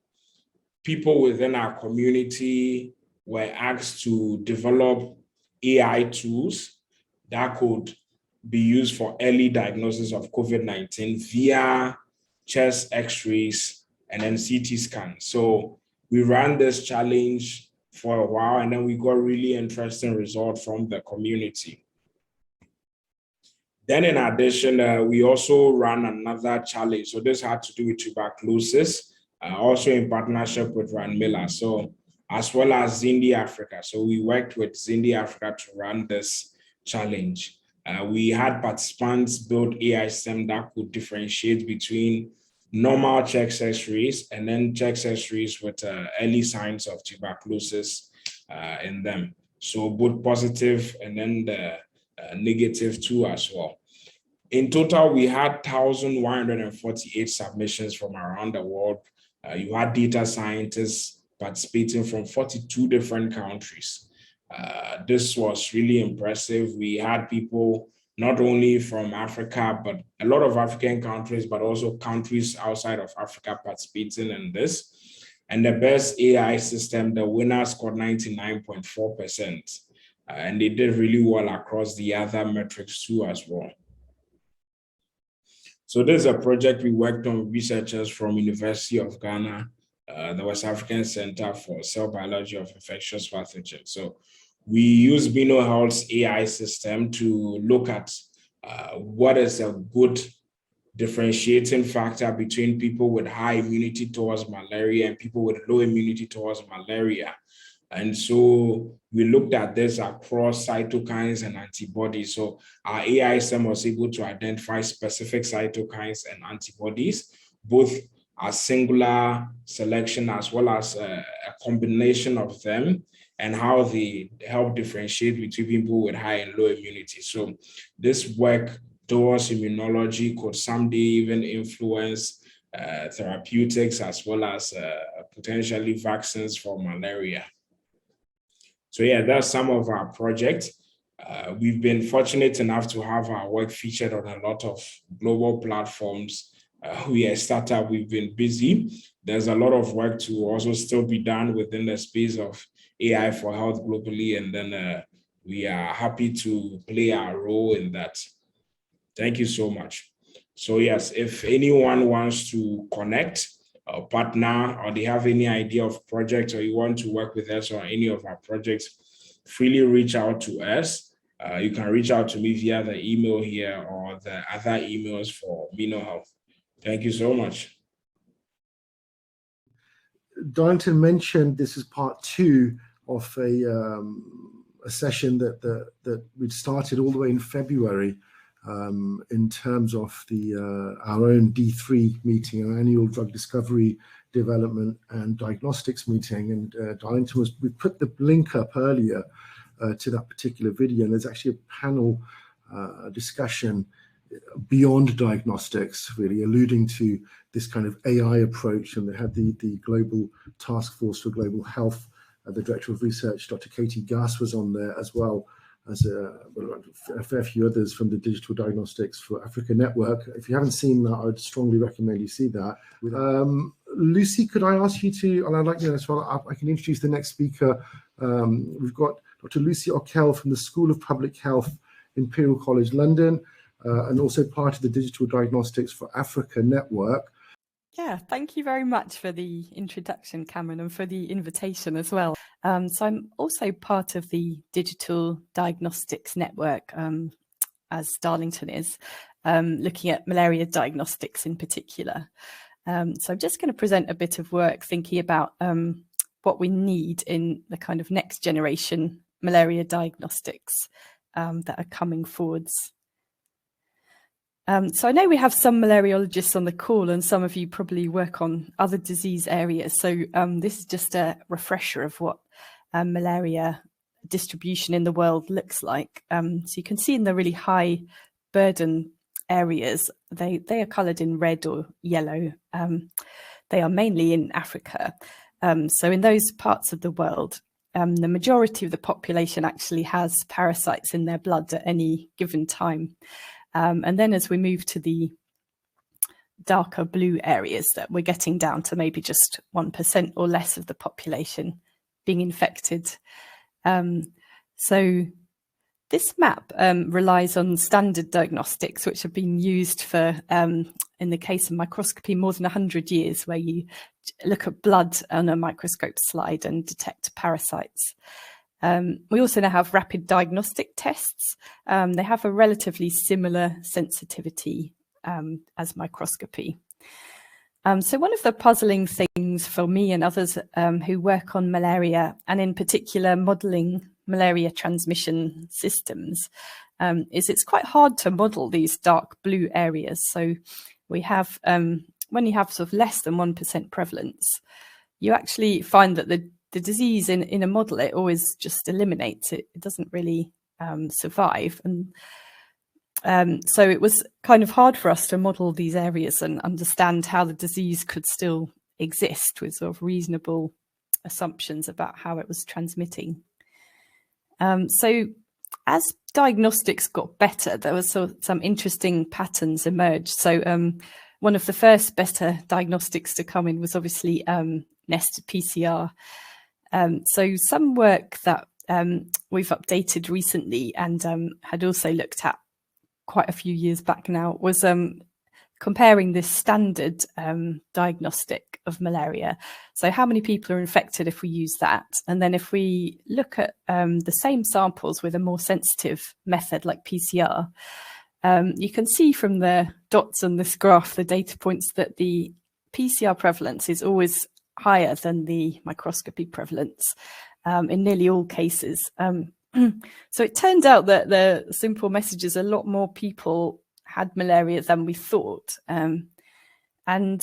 people within our community were asked to develop AI tools that could be used for early diagnosis of COVID-19 via chest X-rays and then CT scan. So we ran this challenge for a while, and then we got really interesting results from the community. Then in addition, we also ran another challenge. So this had to do with tuberculosis, also in partnership with Ranmila. So as well as Zindi Africa. So we worked with Zindi Africa to run this challenge. We had participants build AI system that could differentiate between normal chest X-rays and then chest X-rays with early signs of tuberculosis in them. So both positive and then the negative too as well. In total, we had 1,148 submissions from around the world. You had data scientists participating from 42 different countries. This was really impressive. We had people not only from Africa, but a lot of African countries, but also countries outside of Africa participating in this. And the best AI system, the winner scored 99.4%. And they did really well across the other metrics too as well. So this is a project we worked on with researchers from University of Ghana, the West African Center for Cell Biology of Infectious Pathogens. So we use minoHealth's AI system to look at what is a good differentiating factor between people with high immunity towards malaria and people with low immunity towards malaria. And so we looked at this across cytokines and antibodies. So our AI system was able to identify specific cytokines and antibodies, both a singular selection as well as a combination of them, and how they help differentiate between people with high and low immunity. So this work towards immunology could someday even influence therapeutics as well as potentially vaccines for malaria. So yeah, that's some of our projects. We've been fortunate enough to have our work featured on a lot of global platforms. We are a startup, we've been busy. There's a lot of work to also still be done within the space of AI for health globally, and then we are happy to play our role in that. Thank you so much. So yes, if anyone wants to connect or partner, or they have any idea of projects, or you want to work with us on any of our projects, freely reach out to us. You can reach out to me via the email here or the other emails for minoHealth. Thank you so much. Darlington mentioned this is part 2 of a session that we'd started all the way in February in terms of our own D3 meeting, our annual drug discovery, development and diagnostics meeting. And Darlington we put the link up earlier to that particular video, and there's actually a panel discussion beyond diagnostics, really alluding to this kind of AI approach. And they had the Global Task Force for Global Health, the Director of Research, Dr. Katie Gass, was on there, as well as a fair few others from the Digital Diagnostics for Africa Network. If you haven't seen that, I would strongly recommend you see that. Lucy, could I ask you to, and I'd like as well, I can introduce the next speaker. We've got Dr. Lucy Okell from the School of Public Health, Imperial College London, and also part of the Digital Diagnostics for Africa Network. Yeah, thank you very much for the introduction, Cameron, and for the invitation as well. So I'm also part of the Digital Diagnostics Network, as Darlington is, looking at malaria diagnostics in particular. So I'm just going to present a bit of work thinking about what we need in the kind of next generation malaria diagnostics that are coming forwards. So I know we have some malariologists on the call, and some of you probably work on other disease areas. So this is just a refresher of what malaria distribution in the world looks like. So you can see in the really high burden areas, they are coloured in red or yellow. They are mainly in Africa. So in those parts of the world, the majority of the population actually has parasites in their blood at any given time. And then as we move to the darker blue areas, that we're getting down to maybe just 1% or less of the population being infected. So this map relies on standard diagnostics, which have been used for, in the case of microscopy, more than 100 years, where you look at blood on a microscope slide and detect parasites. We also now have rapid diagnostic tests. They have a relatively similar sensitivity as microscopy. So one of the puzzling things for me and others who work on malaria, and in particular modelling malaria transmission systems, is it's quite hard to model these dark blue areas. So we have, when you have sort of less than 1% prevalence, you actually find that the disease in a model, it always just eliminates it. It doesn't really survive. And so it was kind of hard for us to model these areas and understand how the disease could still exist with sort of reasonable assumptions about how it was transmitting. So as diagnostics got better, there was some interesting patterns emerged. So one of the first better diagnostics to come in was obviously nested PCR. So some work that we've updated recently and had also looked at quite a few years back now was comparing this standard diagnostic of malaria. So how many people are infected if we use that? And then if we look at the same samples with a more sensitive method like PCR, you can see from the dots on this graph, the data points, that the PCR prevalence is always higher than the microscopy prevalence in nearly all cases. So it turned out that the simple message is a lot more people had malaria than we thought. And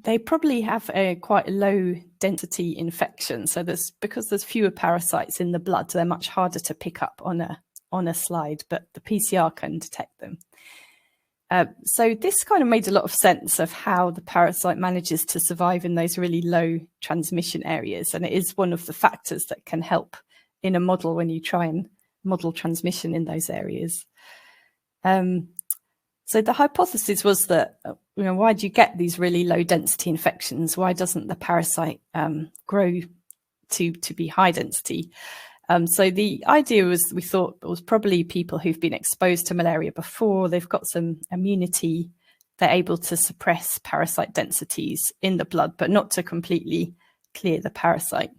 they probably have a quite low density infection. So because there's fewer parasites in the blood, they're much harder to pick up on a slide, but the PCR can detect them. So this kind of made a lot of sense of how the parasite manages to survive in those really low transmission areas. And it is one of the factors that can help in a model when you try and model transmission in those areas. So the hypothesis was that, why do you get these really low density infections? Why doesn't the parasite grow to be high density? So the idea was, we thought it was probably people who've been exposed to malaria before, they've got some immunity, they're able to suppress parasite densities in the blood, but not to completely clear the parasite.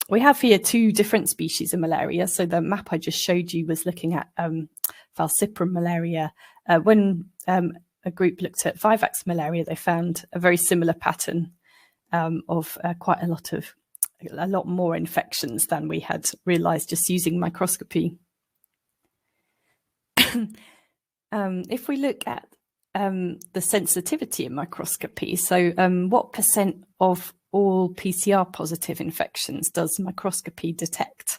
We have here two different species of malaria. So the map I just showed you was looking at falciparum malaria. When a group looked at vivax malaria, they found a very similar pattern of quite a lot more infections than we had realized just using microscopy. If we look at the sensitivity in microscopy, so what percent of all PCR positive infections does microscopy detect?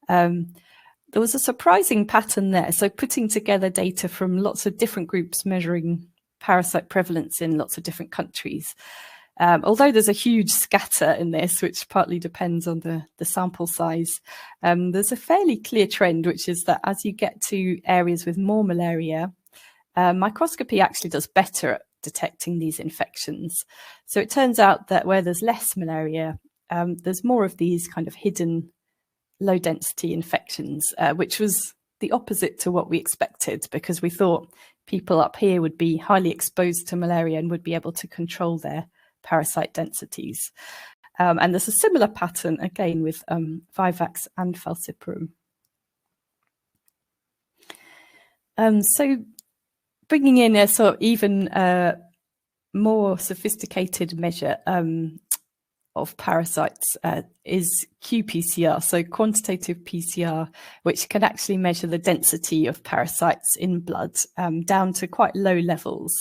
There was a surprising pattern there. So putting together data from lots of different groups measuring parasite prevalence in lots of different countries. Although there's a huge scatter in this, which partly depends on the sample size, there's a fairly clear trend, which is that as you get to areas with more malaria, microscopy actually does better at detecting these infections. So it turns out that where there's less malaria, there's more of these kind of hidden low density infections, which was the opposite to what we expected, because we thought people up here would be highly exposed to malaria and would be able to control their parasite densities. And there's a similar pattern again with vivax and falciparum. So bringing in a sort of even more sophisticated measure of parasites is qPCR, so quantitative PCR, which can actually measure the density of parasites in blood down to quite low levels.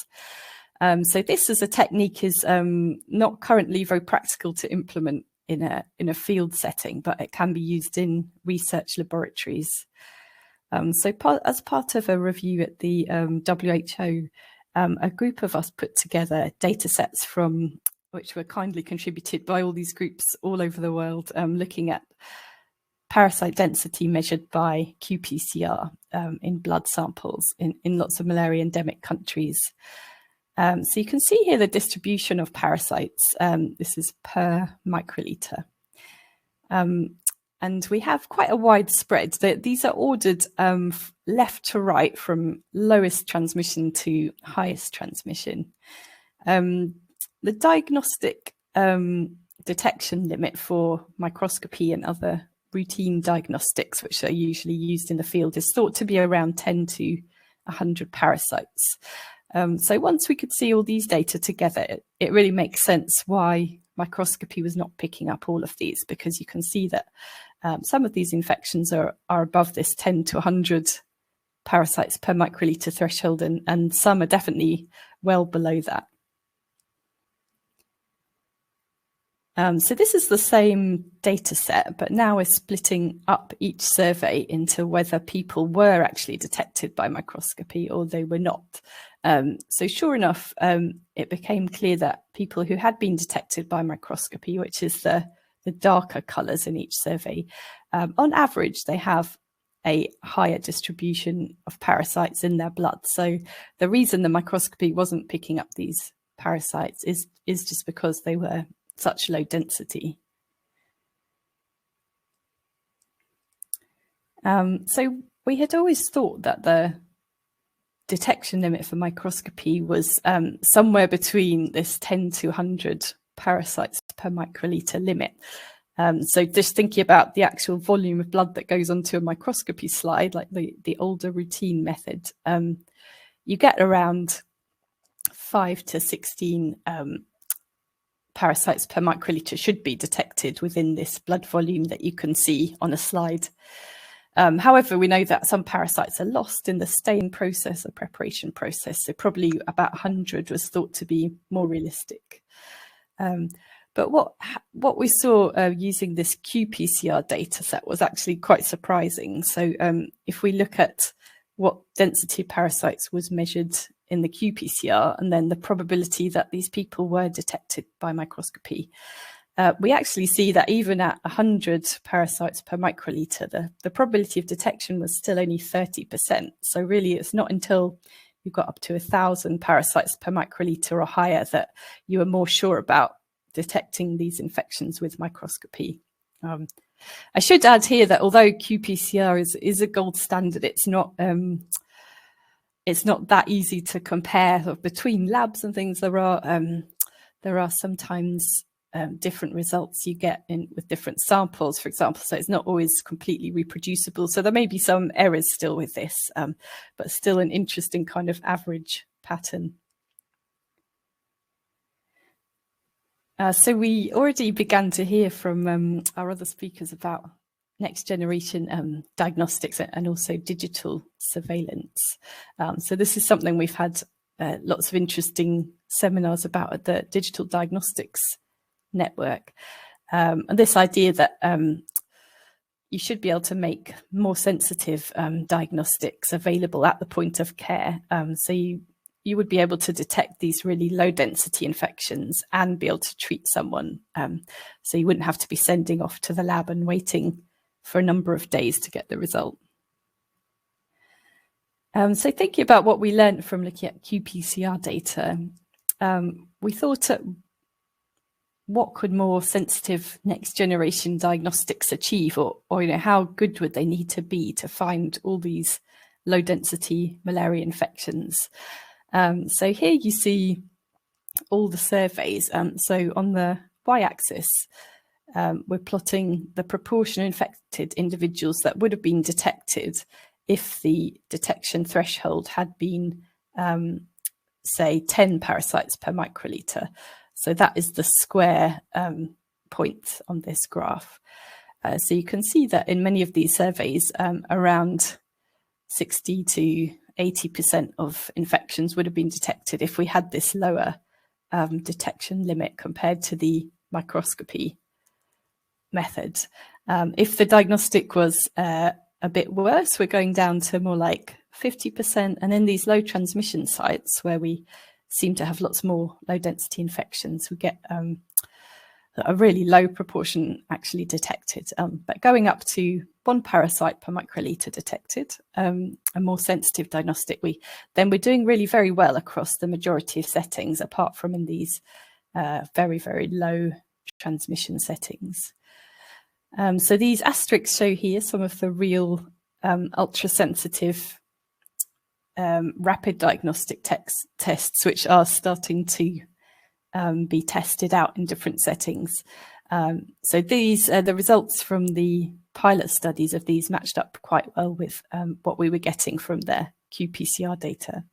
So this as a technique is not currently very practical to implement in a field setting, but it can be used in research laboratories. So as part of a review at the WHO, a group of us put together data sets from which were kindly contributed by all these groups all over the world, looking at parasite density measured by qPCR in blood samples in lots of malaria endemic countries. So you can see here the distribution of parasites. This is per microliter. And we have quite a wide spread. These are ordered left to right from lowest transmission to highest transmission. The diagnostic detection limit for microscopy and other routine diagnostics, which are usually used in the field, is thought to be around 10 to 100 parasites. So once we could see all these data together, it really makes sense why microscopy was not picking up all of these, because you can see that some of these infections are above this 10 to 100 parasites per microliter threshold, and some are definitely well below that. So this is the same data set, but now we're splitting up each survey into whether people were actually detected by microscopy or they were not. So sure enough, it became clear that people who had been detected by microscopy, which is the darker colours in each survey, on average, they have a higher distribution of parasites in their blood. So the reason the microscopy wasn't picking up these parasites is just because they were such low density. So we had always thought that the detection limit for microscopy was somewhere between this 10 to 100 parasites per microliter limit. So just thinking about the actual volume of blood that goes onto a microscopy slide, like the older routine method, you get around 5 to 16 parasites per microliter should be detected within this blood volume that you can see on a slide. However, we know that some parasites are lost in the staining process or preparation process, so probably about 100 was thought to be more realistic. But what we saw using this qPCR data set was actually quite surprising. So if we look at what density of parasites was measured in the qPCR and then the probability that these people were detected by microscopy, we actually see that even at 100 parasites per microliter, the probability of detection was still only 30%. So really, it's not until you got up to 1,000 parasites per microliter or higher that you are more sure about detecting these infections with microscopy. I should add here that although qPCR is a gold standard, it's not that easy to compare between labs and things. There are sometimes different results you get with different samples, for example, so it's not always completely reproducible. So there may be some errors still with this, but still an interesting kind of average pattern. So we already began to hear from our other speakers about next generation diagnostics and also digital surveillance. So this is something we've had lots of interesting seminars about at the Digital Diagnostics Network. And this idea that you should be able to make more sensitive diagnostics available at the point of care. So you would be able to detect these really low density infections and be able to treat someone. So you wouldn't have to be sending off to the lab and waiting for a number of days to get the result. So thinking about what we learned from looking at qPCR data, we thought what could more sensitive next generation diagnostics achieve, or how good would they need to be to find all these low density malaria infections? So here you see all the surveys. So on the y-axis, we're plotting the proportion of infected individuals that would have been detected if the detection threshold had been, say, 10 parasites per microliter. So that is the square point on this graph. So you can see that in many of these surveys, around 60 to 80% of infections would have been detected if we had this lower detection limit compared to the microscopy method. If the diagnostic was a bit worse, we're going down to more like 50%. And in these low transmission sites where we seem to have lots more low density infections, we get a really low proportion actually detected, but going up to 1 parasite per microliter detected, a more sensitive diagnostic, we're doing really very well across the majority of settings, apart from in these very, very low transmission settings. So these asterisks show here some of the real ultra sensitive rapid diagnostic tests, which are starting to be tested out in different settings. So these the results from the pilot studies of these matched up quite well with what we were getting from the qPCR data.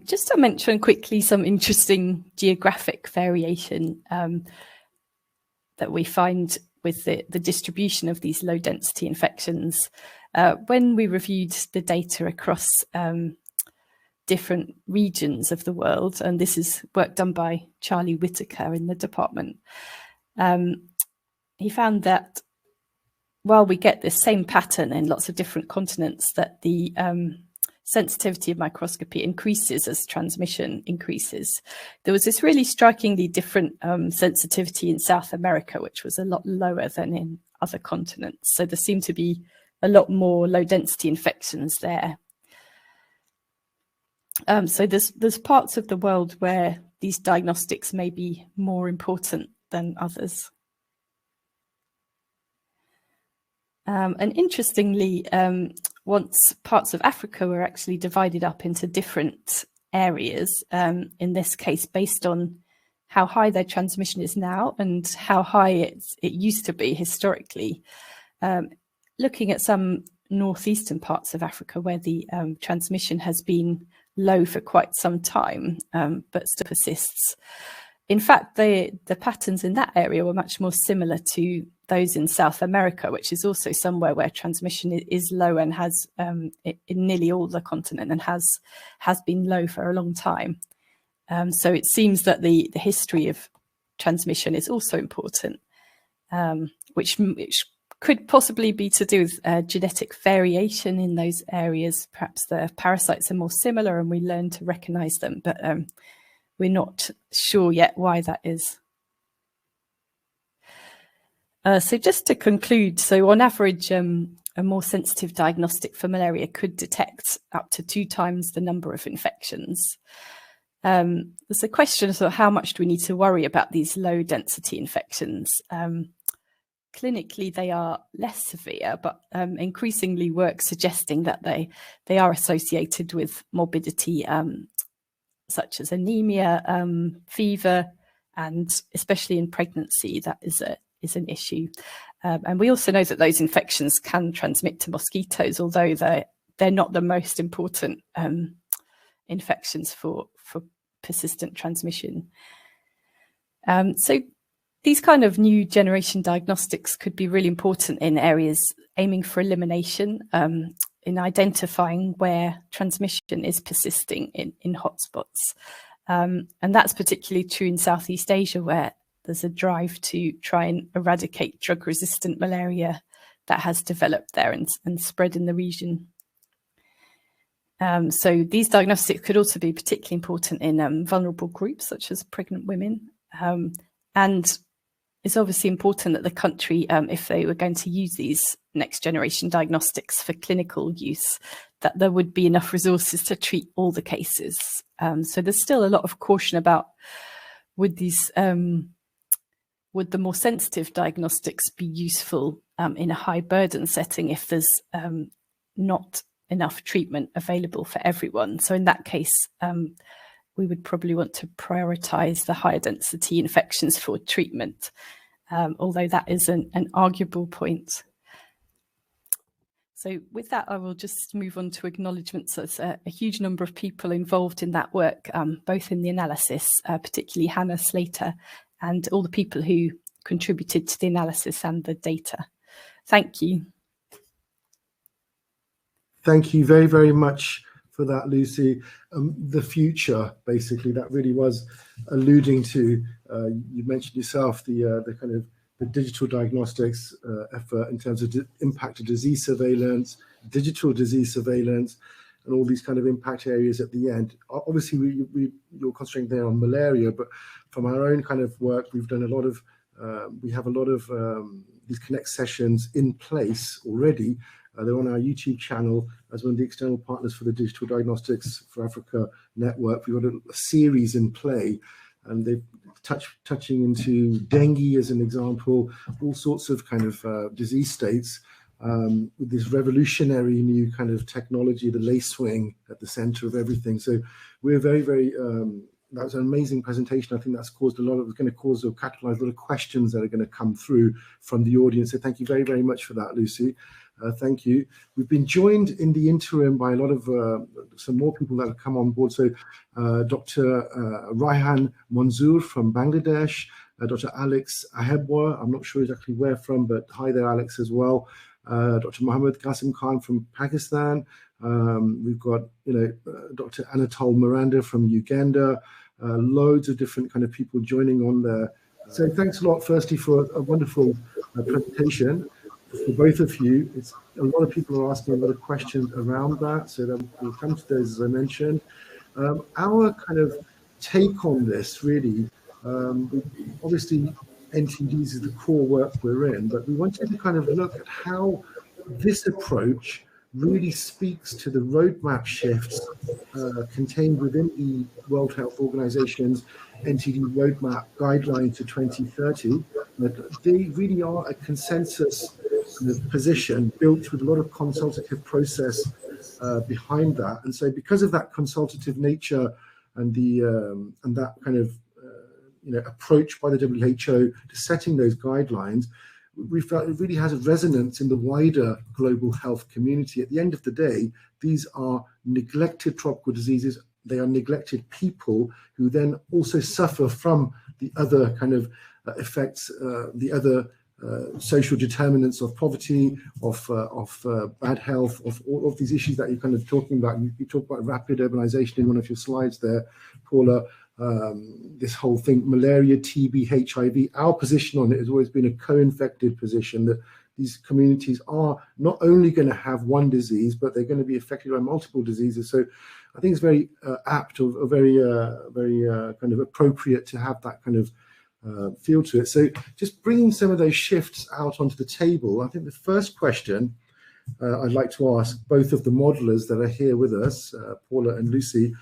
Just to mention quickly some interesting geographic variation that we find with the distribution of these low density infections. When we reviewed the data across different regions of the world, and this is work done by Charlie Whitaker in the department, he found that while we get this same pattern in lots of different continents, that the sensitivity of microscopy increases as transmission increases. There was this really strikingly different sensitivity in South America, which was a lot lower than in other continents. So there seemed to be a lot more low density infections there. So there's parts of the world where these diagnostics may be more important than others. And interestingly, once parts of Africa were actually divided up into different areas, in this case based on how high their transmission is now and how high it used to be historically. Looking at some northeastern parts of Africa where the transmission has been low for quite some time, but still persists. In fact, the patterns in that area were much more similar to those in South America, which is also somewhere where transmission is low and has in nearly all the continent and has been low for a long time. So it seems that the history of transmission is also important, which could possibly be to do with genetic variation in those areas. Perhaps the parasites are more similar and we learn to recognize them, but we're not sure yet why that is. So just to conclude, so on average, a more sensitive diagnostic for malaria could detect up to 2 times the number of infections. There's a question of sort of how much do we need to worry about these low density infections? Clinically, they are less severe, but increasingly work suggesting that they are associated with morbidity, such as anemia, fever, and especially in pregnancy, that is an issue. And we also know that those infections can transmit to mosquitoes, although they're not the most important infections for persistent transmission. So these kind of new generation diagnostics could be really important in areas aiming for elimination, in identifying where transmission is persisting in hotspots. And that's particularly true in Southeast Asia, where there's a drive to try and eradicate drug-resistant malaria that has developed there and spread in the region. So these diagnostics could also be particularly important in vulnerable groups, such as pregnant women. And it's obviously important that the country, if they were going to use these next generation diagnostics for clinical use, that there would be enough resources to treat all the cases. So there's still a lot of caution about would the more sensitive diagnostics be useful in a high burden setting if there's not enough treatment available for everyone. So in that case, we would probably want to prioritize the higher density infections for treatment, although that is an arguable point. So with that, I will just move on to acknowledgements. There's a huge number of people involved in that work, both in the analysis, particularly Hannah Slater, and all the people who contributed to the analysis and the data. Thank you. Thank you very, very much for that, Lucy. The future, basically, that really was alluding to, you mentioned yourself, the kind of the digital diagnostics effort in terms of impact of disease surveillance, digital disease surveillance, and all these kind of impact areas at the end. Obviously, you're concentrating there on malaria, but from our own kind of work, we've done a lot of, we have a lot of these Connect sessions in place already. They're on our YouTube channel as one of the external partners for the Digital Diagnostics for Africa network. We've got a series in play, and they're touching into dengue as an example, all sorts of kind of disease states, with this revolutionary new kind of technology, the lacewing at the center of everything. So we're very, very, that was an amazing presentation. I think that's caused going to cause or catalyze a lot of questions that are going to come through from the audience. So thank you very, very much for that, Lucy. Thank you. We've been joined in the interim by a lot of some more people that have come on board. So Dr. Raihan Manzoor from Bangladesh, Dr. Alex Ahebwa, I'm not sure exactly where from, but hi there, Alex, as well. Dr. Mohammed Qasim Khan from Pakistan. We've got, Dr. Anatole Miranda from Uganda. Loads of different kind of people joining on there. So thanks a lot, firstly, for a wonderful presentation. For both of you, a lot of people are asking a lot of questions around that, so then we'll come to those, as I mentioned. Our kind of take on this, really, obviously NTDs is the core work we're in, but we wanted to kind of look at how this approach really speaks to the roadmap shifts contained within the World Health Organization's NTD roadmap guideline to 2030. They really are a consensus position built with a lot of consultative process behind that. And so because of that consultative nature and that kind of approach by the WHO to setting those guidelines, we felt it really has a resonance in the wider global health community. At the end of the day, these are neglected tropical diseases. They are neglected people who then also suffer from the other kind of effects, the other social determinants of poverty, of bad health, of all of these issues that you're kind of talking about. You talk about rapid urbanization in one of your slides there, Paula. This whole thing, malaria, TB, HIV, our position on it has always been a co-infected position, that these communities are not only going to have one disease, but they're going to be affected by multiple diseases. So I think it's very apt or very kind of appropriate to have that kind of feel to it. So just bringing some of those shifts out onto the table, I think the first question I'd like to ask both of the modelers that are here with us, Paula and Lucy.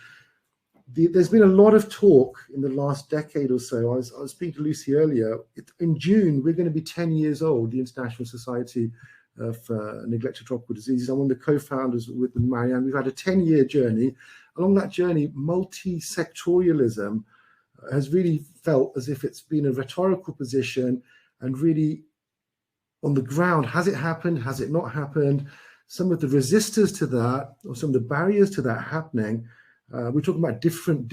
There's been a lot of talk in the last decade or so. I was speaking to Lucy earlier. In June, we're going to be 10 years old, the International Society of Neglected Tropical Diseases. I'm one of the co-founders with Marianne. We've had a 10-year journey. Along that journey, multi-sectorialism has really felt as if it's been a rhetorical position, and really on the ground, has it happened? Has it not happened? Some of the resistors to that, or some of the barriers to that happening, we're talking about different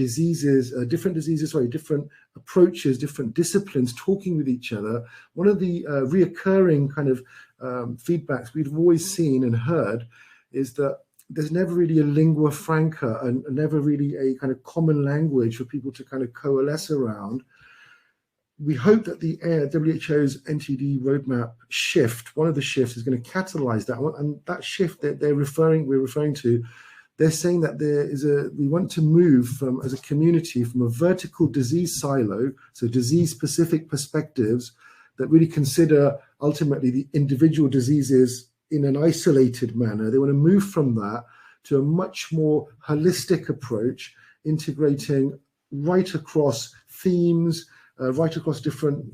approaches, different disciplines talking with each other. One of the reoccurring kind of feedbacks we've always seen and heard is that there's never really a lingua franca and never really a kind of common language for people to kind of coalesce around. We hope that the WHO's NTD roadmap shift, one of the shifts, is going to catalyze that. And that shift that we're referring to, they're saying that we want to move from, as a community, from a vertical disease silo, so disease-specific perspectives that really consider ultimately the individual diseases in an isolated manner. They want to move from that to a much more holistic approach, integrating right across themes, right across different,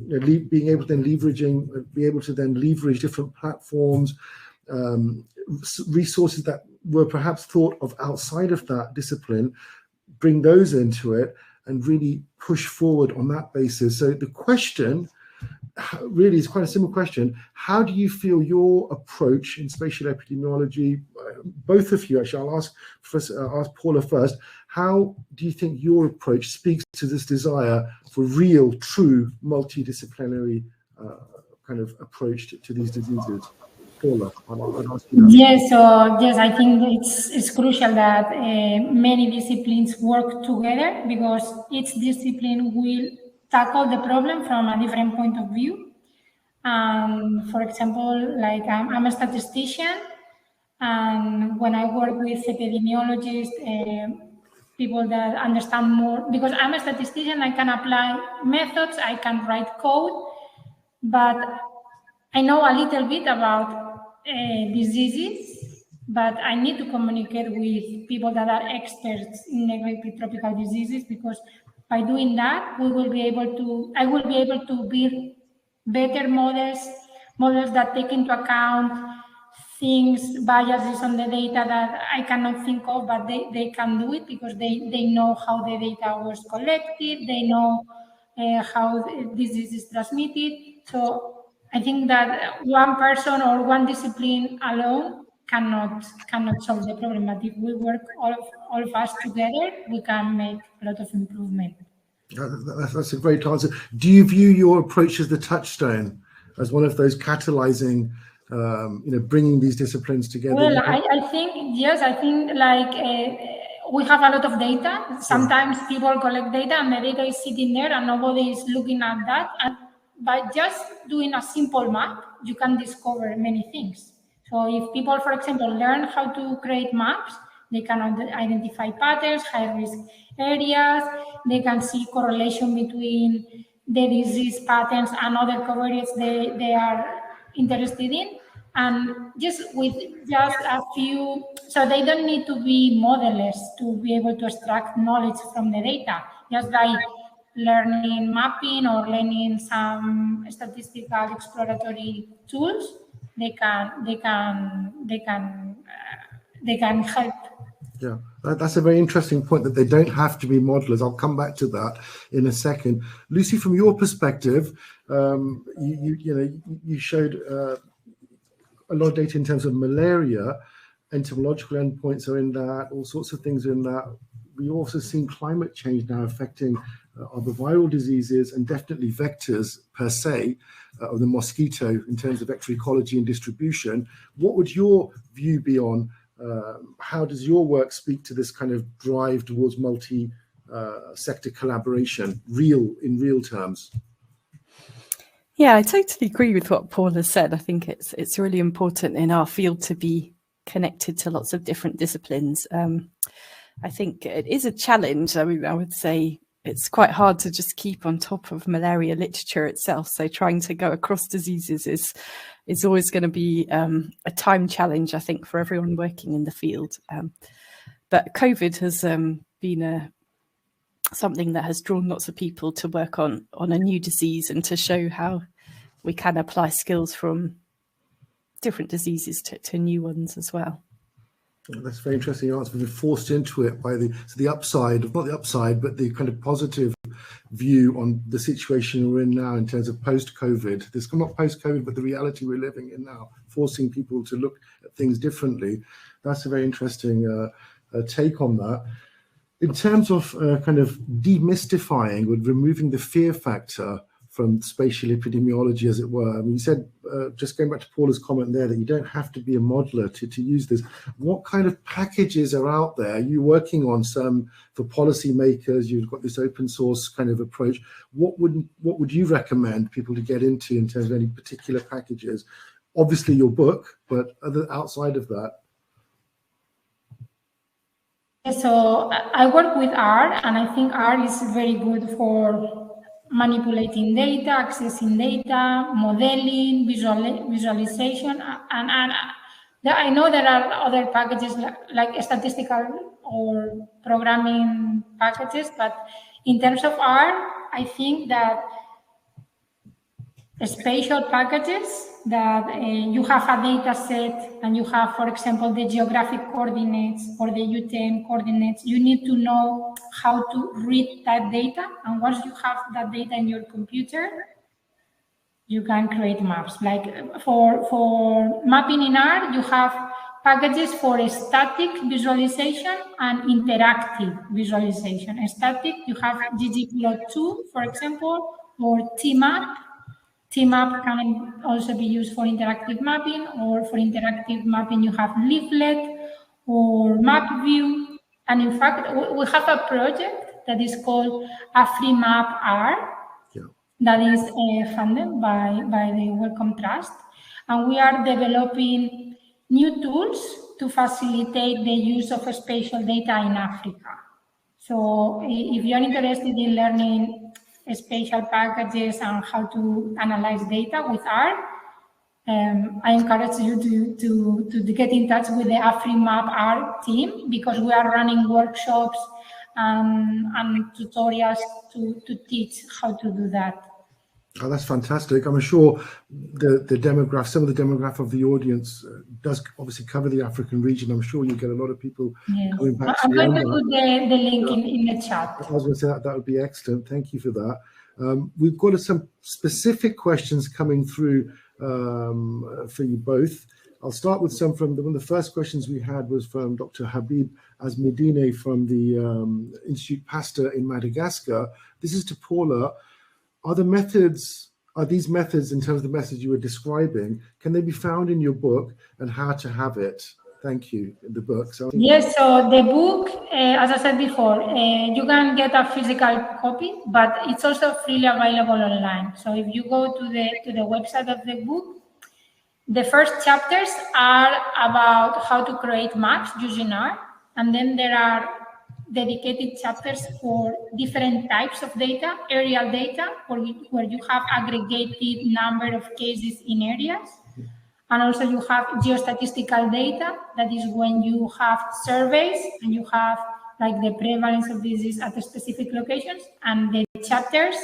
being able to then leverage different platforms, resources that were perhaps thought of outside of that discipline, bring those into it and really push forward on that basis. So the question really is quite a simple question. How do you feel your approach in spatial epidemiology, both of you actually, I'll ask Paula first, how do you think your approach speaks to this desire for real, true, multidisciplinary kind of approach to these diseases? Paula, I'll ask you that. Yes, I think it's crucial that many disciplines work together, because each discipline will tackle the problem from a different point of view. For example, like I'm a statistician, and when I work with epidemiologists, people that understand more, because I'm a statistician, I can apply methods, I can write code, but I know a little bit about diseases, but I need to communicate with people that are experts in neglected tropical diseases, because by doing that, I will be able to build better models that take into account things, biases on the data that I cannot think of, but they can do it because they know how the data was collected, they know how disease is transmitted. So I think that one person or one discipline alone cannot solve the problem. But if we work all of us together, we can make a lot of improvement. That's a great answer. Do you view your approach as the touchstone, as one of those catalyzing, bringing these disciplines together? Well, I think, yes, I think like we have a lot of data. Sometimes people collect data and the data is sitting there and nobody is looking at that. And by just doing a simple map, you can discover many things. So if people, for example, learn how to create maps, they can identify patterns, high-risk areas, they can see correlation between the disease patterns and other coverages they are interested in. And just with just a few, so they don't need to be modelers to be able to extract knowledge from the data. Just by learning mapping or learning some statistical exploratory tools, they can help. Yeah, that's a very interesting point, that they don't have to be modelers. I'll come back to that in a second. Lucy, from your perspective, you showed a lot of data in terms of malaria. Entomological endpoints are in that, all sorts of things are in that. We've also seen climate change now affecting other viral diseases and definitely vectors per se of the mosquito in terms of vector ecology and distribution. What would your view be on how does your work speak to this kind of drive towards multi-sector collaboration, in real terms? Yeah, I totally agree with what Paula said. I think it's really important in our field to be connected to lots of different disciplines. I think it is a challenge. I mean, I would say it's quite hard to just keep on top of malaria literature itself. So trying to go across diseases is always going to be a time challenge, I think, for everyone working in the field. But COVID has been something that has drawn lots of people to work on a new disease and to show how we can apply skills from different diseases to new ones as well. That's very interesting answer. We've been forced into it by the upside, not the upside, but the kind of positive view on the situation we're in now in terms of post-COVID. This not post-COVID, but the reality we're living in now, forcing people to look at things differently. That's a very interesting take on that. In terms of kind of demystifying or removing the fear factor from spatial epidemiology, as it were. I mean, you said, just going back to Paula's comment there, that you don't have to be a modeler to use this. What kind of packages are out there? Are you working on some for policymakers? You've got this open source kind of approach. What would you recommend people to get into in terms of any particular packages? Obviously your book, but outside of that. So I work with R, and I think R is very good for manipulating data, accessing data, modeling, visualization, and I know there are other packages like statistical or programming packages, but in terms of R, I think that spatial packages that you have a data set and you have, for example, the geographic coordinates or the UTM coordinates. You need to know how to read that data. And once you have that data in your computer, you can create maps. Like for mapping in R, you have packages for a static visualization and interactive visualization. A static, you have ggplot2, for example, or TMAP. TMAP can also be used for interactive mapping, or for interactive mapping, you have Leaflet or MapView. And in fact, we have a project that is called AfriMapR, that is funded by the Wellcome Trust. And we are developing new tools to facilitate the use of spatial data in Africa. So if you're interested in learning spatial packages and how to analyze data with R, I encourage you to get in touch with the AfriMapR team, because we are running workshops and tutorials to teach how to do that. Oh, that's fantastic. I'm sure the demographic, some of the demographic of the audience does obviously cover the African region. I'm sure you get a lot of people coming back. I'm going to put the link in the chat. I was going to say that would be excellent. Thank you for that. We've got some specific questions coming through for you both. I'll start with some from one of the first questions we had was from Dr. Habib Asmedine from the Institute Pasteur in Madagascar. This is to Paula. Are these methods, in terms of the method you were describing, can they be found in your book, and how to have it? Thank you, in the book. So yes, so the book, as I said before, you can get a physical copy, but it's also freely available online. So if you go to the website of the book, the first chapters are about how to create maps using R, and then there are dedicated chapters for different types of data, aerial data, where you have aggregated number of cases in areas. And also you have geostatistical data, that is when you have surveys and you have like the prevalence of disease at the specific locations, and the chapters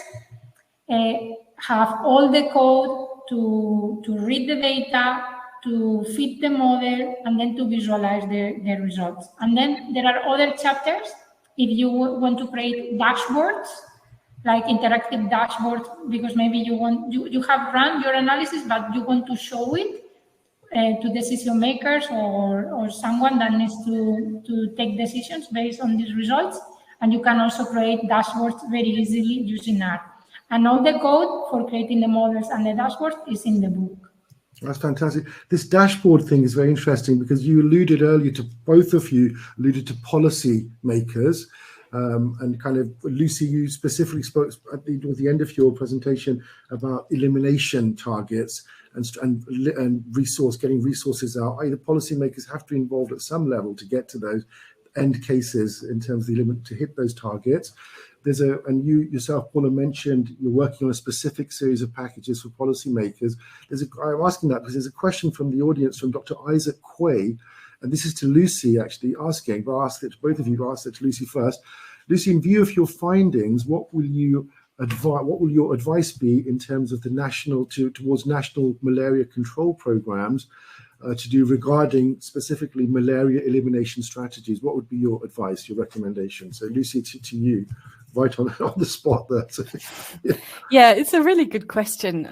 have all the code to read the data, to fit the model, and then to visualize the results. And then there are other chapters if you want to create dashboards, like interactive dashboards, because maybe you have run your analysis, but you want to show it to decision makers or someone that needs to take decisions based on these results. And you can also create dashboards very easily using R. And all the code for creating the models and the dashboards is in the book. That's fantastic. This dashboard thing is very interesting because you alluded earlier to, both of you alluded to policy makers. And kind of, Lucy, you specifically spoke at the end of your presentation about elimination targets and getting resources out. The policymakers have to be involved at some level to get to those end cases in terms of the limit to hit those targets. And you yourself, Paula, mentioned you're working on a specific series of packages for policymakers. I'm asking that because there's a question from the audience from Dr. Isaac Quay, and this is to Lucy actually asking, but I'll ask it to both of you, but I'll ask it to Lucy first. Lucy, in view of your findings, what will your advice be in terms of the towards national malaria control programs to do regarding specifically malaria elimination strategies? What would be your advice, your recommendation? So Lucy, to you, right on the spot there. So, yeah, it's a really good question.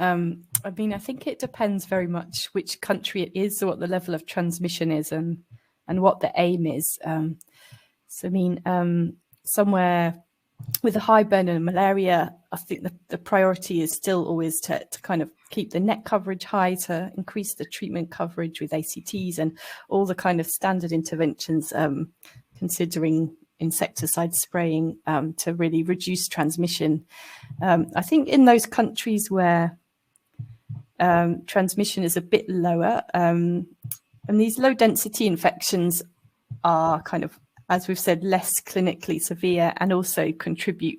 I mean, I think it depends very much which country it is, or what the level of transmission is, and what the aim is. So I mean, somewhere with a high burden of malaria, I think the priority is still always to kind of keep the net coverage high, to increase the treatment coverage with ACTs and all the kind of standard interventions, considering insecticide spraying to really reduce transmission. I think in those countries where transmission is a bit lower, and these low density infections are kind of, as we've said, less clinically severe and also contribute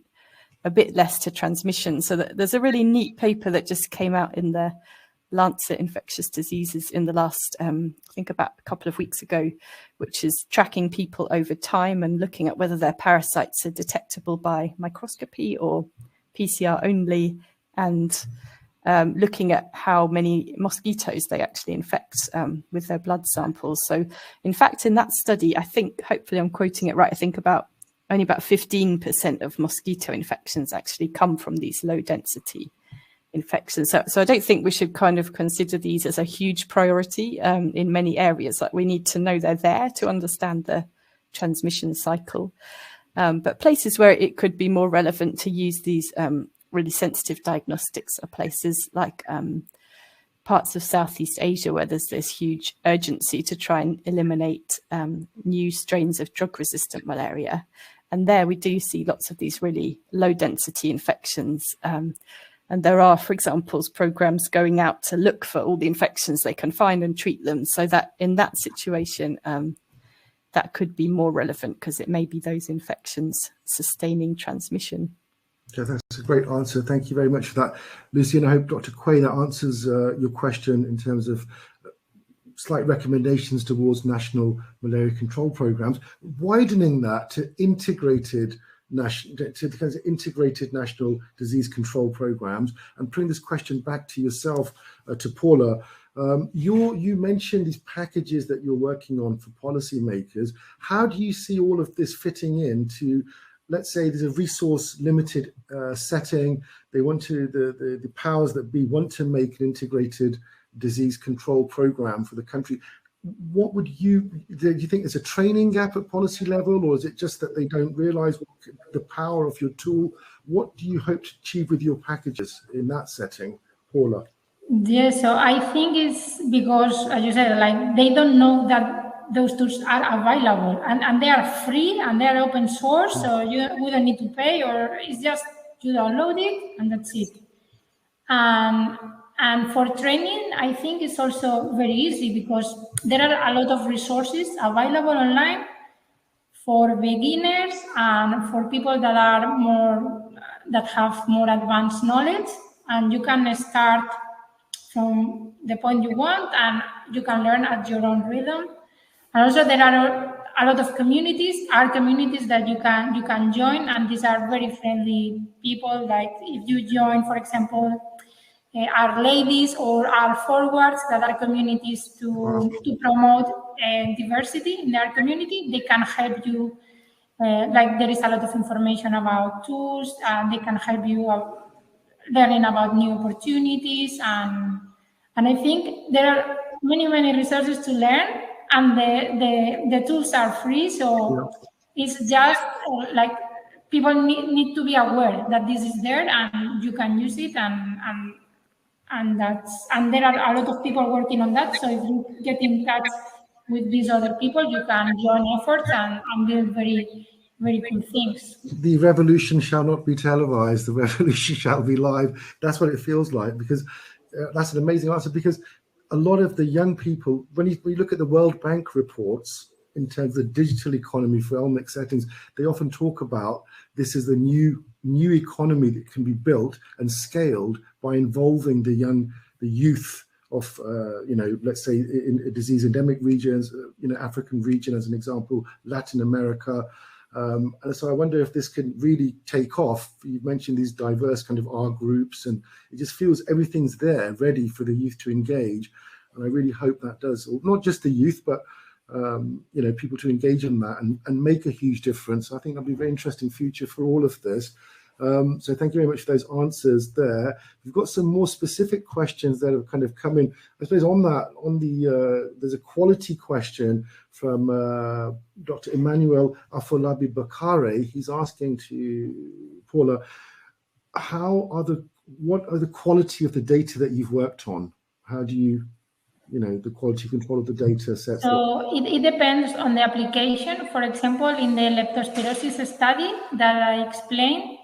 a bit less to transmission. So there's a really neat paper that just came out in the Lancet Infectious Diseases in the last, I think about a couple of weeks ago, which is tracking people over time and looking at whether their parasites are detectable by microscopy or PCR only, and looking at how many mosquitoes they actually infect with their blood samples. So in fact, in that study, I think, hopefully I'm quoting it right, I think only about 15% of mosquito infections actually come from these low density infections. So I don't think we should kind of consider these as a huge priority in many areas. Like, we need to know they're there to understand the transmission cycle. But places where it could be more relevant to use these really sensitive diagnostics are places like parts of Southeast Asia, where there's this huge urgency to try and eliminate new strains of drug-resistant malaria. And there we do see lots of these really low-density infections. And there are, for example, programs going out to look for all the infections they can find and treat them, so that in that situation, that could be more relevant because it may be those infections sustaining transmission. Yeah, that's a great answer. Thank you very much for that, Lucy. And I hope, Dr. Quay, that answers your question in terms of slight recommendations towards national malaria control programs, widening that to integrated national disease control programs, and putting this question back to yourself, to Paula. You mentioned these packages that you're working on for policymakers. How do you see all of this fitting into, let's say there's a resource limited setting, they want to, the powers that be want to make an integrated disease control program for the country. What do you think there's a training gap at policy level, or is it just that they don't realize the power of your tool? What do you hope to achieve with your packages in that setting, Paula? Yeah, so I think it's because, as you said, like, they don't know that those tools are available, and they are free and they are open source, so we don't need to pay, or it's just you download it and that's it. And for training, I think it's also very easy because there are a lot of resources available online for beginners and for people that have more advanced knowledge, and you can start from the point you want, and you can learn at your own rhythm. And also there are a lot of communities, that you can join, and these are very friendly people. Like if you join, for example, Our Ladies or Our Forwards, that are communities to promote diversity in their community, they can help you. Like there is a lot of information about tools, and they can help you learning about new opportunities, and I think there are many resources to learn, and the tools are free, so it's just like people need to be aware that this is there and you can use it, and there are a lot of people working on that. So if you get in touch with these other people, you can join efforts and build very cool things. The revolution shall not be televised. The revolution shall be live. That's what it feels like, because that's an amazing answer. Because a lot of the young people, when you look at the World Bank reports in terms of the digital economy for LMIC settings, they often talk about this is the new economy that can be built and scaled by involving the youth of, let's say in disease endemic regions, African region as an example, Latin America. And so I wonder if this can really take off. You mentioned these diverse kind of R groups, and it just feels everything's there ready for the youth to engage. And I really hope that does, not just the youth, but people to engage in that and make a huge difference. I think that'll be a very interesting future for all of this. So thank you very much for those answers there. We've got some more specific questions that have kind of come in. I suppose there's a quality question from Dr. Emmanuel Afolabi Bakare. He's asking to Paula, what are the quality of the data that you've worked on? How do you, the quality control of the data sets? So it depends on the application. For example, in the leptospirosis study that I explained,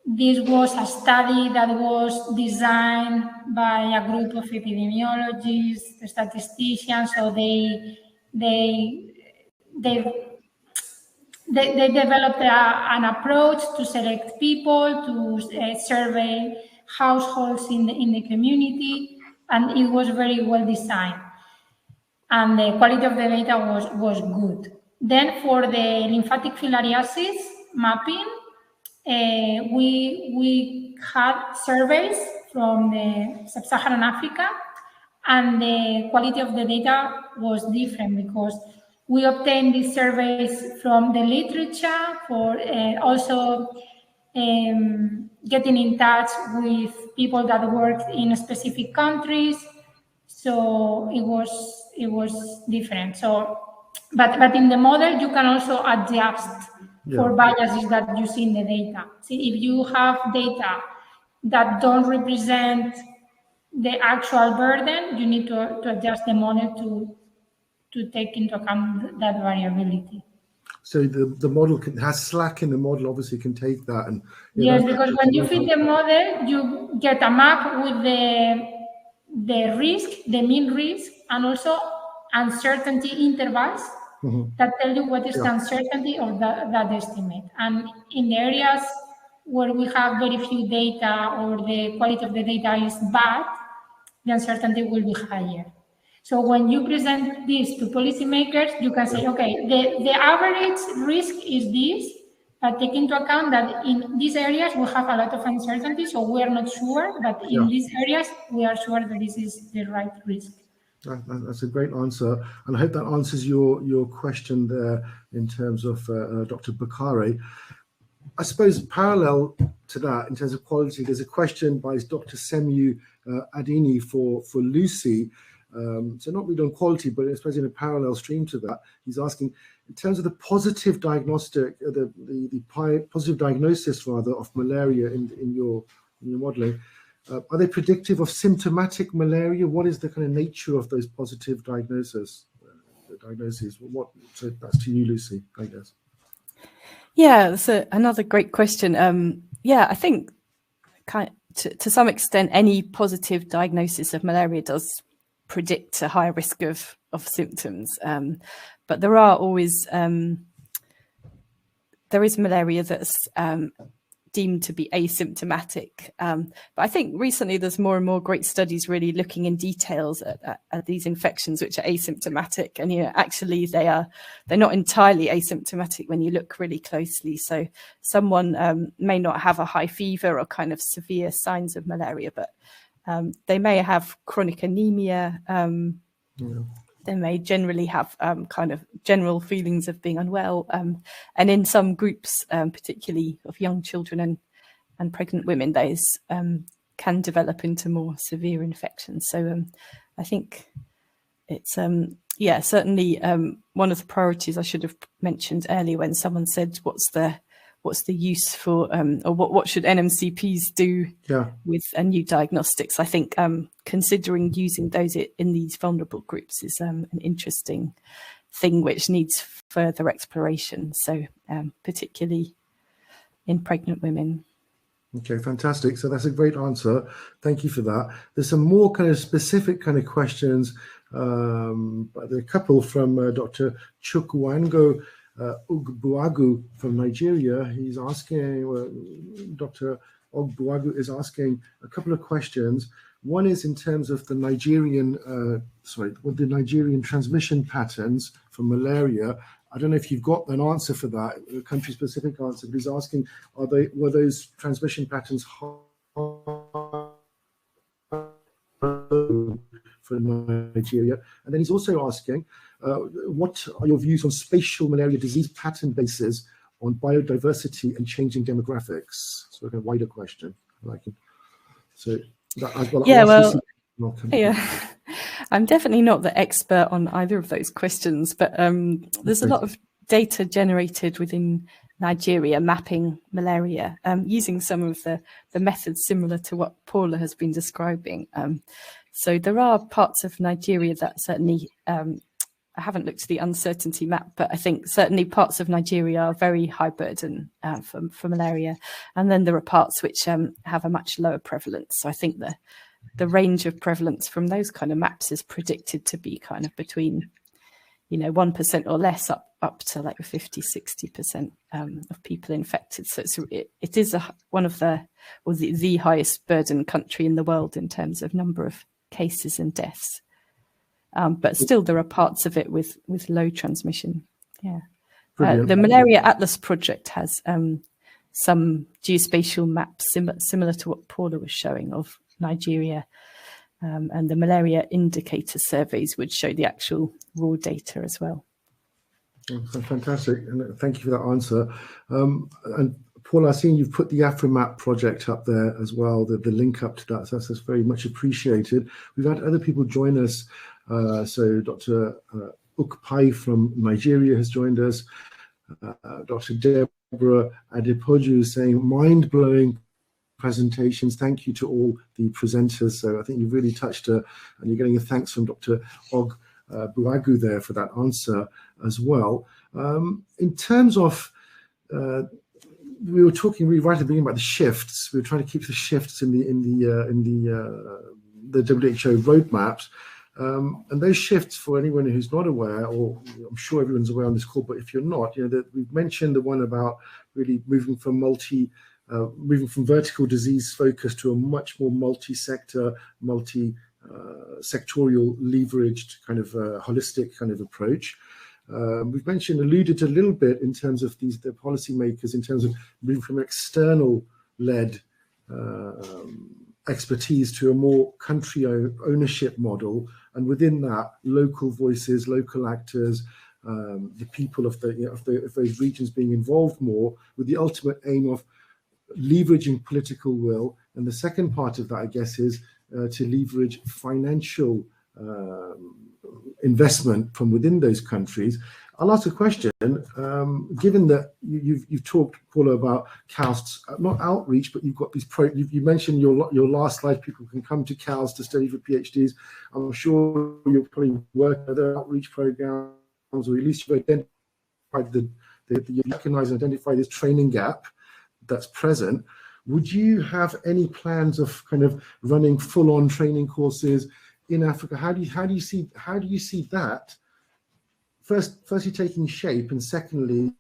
this was a study that was designed by a group of epidemiologists, statisticians. So they developed an approach to select people, to survey households in the community, and it was very well designed. And the quality of the data was good. Then for the lymphatic filariasis mapping, we had surveys from the sub-Saharan Africa, and the quality of the data was different because we obtained these surveys from the literature for also getting in touch with people that worked in specific countries. So it was different. So, but in the model you can also adjust for biases that you see in the data. See, if you have data that don't represent the actual burden, you need to adjust the model to take into account that variability. So the model has slack in the model, obviously can take that. And yes, because when you feed the model, you get a map with the risk, the mean risk, and also uncertainty intervals that tell you what is the uncertainty of that estimate. And in the areas where we have very few data or the quality of the data is bad, the uncertainty will be higher. So when you present this to policymakers, you can say, okay, the average risk is this, but take into account that in these areas we have a lot of uncertainty, so we are not sure, but in these areas we are sure that this is the right risk. That's a great answer, and I hope that answers your question there in terms of Dr. Bakare. I suppose parallel to that, in terms of quality, there's a question by Dr. Semu Adini for Lucy. So not really on quality, but I suppose in a parallel stream to that, he's asking, in terms of the positive diagnostic, the positive diagnosis rather of malaria in your modelling, are they predictive of symptomatic malaria? What is the kind of nature of those positive diagnoses? So that's to you, Lucy, I guess. Yeah, that's another great question. I think to some extent, any positive diagnosis of malaria does predict a higher risk of symptoms. But there are always, there is malaria that's deemed to be asymptomatic. But I think recently there's more and more great studies really looking in details at these infections which are asymptomatic, and actually they're not entirely asymptomatic when you look really closely. So someone may not have a high fever or kind of severe signs of malaria, but they may have chronic anemia. They may generally have kind of general feelings of being unwell. And in some groups, particularly of young children and pregnant women, those can develop into more severe infections. So I think it's, certainly one of the priorities I should have mentioned earlier when someone said, what's the use for, or what should NMCPs do with a new diagnostics? I think considering using those in these vulnerable groups is an interesting thing which needs further exploration. So particularly in pregnant women. Okay, fantastic. So that's a great answer. Thank you for that. There's some more kind of specific kind of questions. But there are a couple from Dr. Chukwuango Ogbuagu from Nigeria. He's asking, Dr. Ogbuagu is asking a couple of questions. One is in terms of the Nigerian transmission patterns for malaria. I don't know if you've got an answer for that, a country-specific answer, but he's asking, were those transmission patterns for Nigeria? And then he's also asking, what are your views on spatial malaria disease pattern bases on biodiversity and changing demographics? So a wider question. I'm definitely not the expert on either of those questions, but there's a lot of data generated within Nigeria mapping malaria using some of the methods similar to what Paula has been describing. So there are parts of Nigeria that certainly, I haven't looked at the uncertainty map, but I think certainly parts of Nigeria are very high burden for malaria. And then there are parts which have a much lower prevalence. So I think the range of prevalence from those kind of maps is predicted to be kind of between, 1% or less up to like 50-60% of people infected. So it is one of the highest burden country in the world in terms of number of cases and deaths. But still, there are parts of it with low transmission. Yeah, the Malaria Atlas project has some geospatial maps similar to what Paula was showing of Nigeria, and the malaria indicator surveys would show the actual raw data as well. Fantastic, and thank you for that answer. And Paula, I've seen you've put the AfriMap project up there as well, the link up to that, so that's very much appreciated. We've had other people join us. So Dr. Ukpai from Nigeria has joined us. Dr. Deborah Adepoju is saying, mind-blowing presentations. Thank you to all the presenters. So I think you've really touched and you're getting a thanks from Dr. Buagu there for that answer as well. In terms of, we were talking really right at the beginning about the shifts. We were trying to keep the shifts in the WHO roadmaps. And those shifts, for anyone who's not aware, or I'm sure everyone's aware on this call, but if you're not, that we've mentioned the one about really moving from vertical disease focus to a much more multi-sector, sectorial leveraged kind of holistic kind of approach. We've alluded a little bit in terms of the policymakers, in terms of moving from external-led expertise to a more country ownership model, and within that, local voices, local actors, the people of those regions being involved more, with the ultimate aim of leveraging political will. And the second part of that, I guess, is to leverage financial investment from within those countries. I'll ask a question. Given that you've talked, Paula, about CALS, not outreach, but you've got these you mentioned your last slide, people can come to CALS to study for PhDs. I'm sure you'll probably work with other outreach programs, or at least you've identified you recognize and identify this training gap that's present. Would you have any plans of kind of running full-on training courses in Africa? How do you see that firstly taking shape, and secondly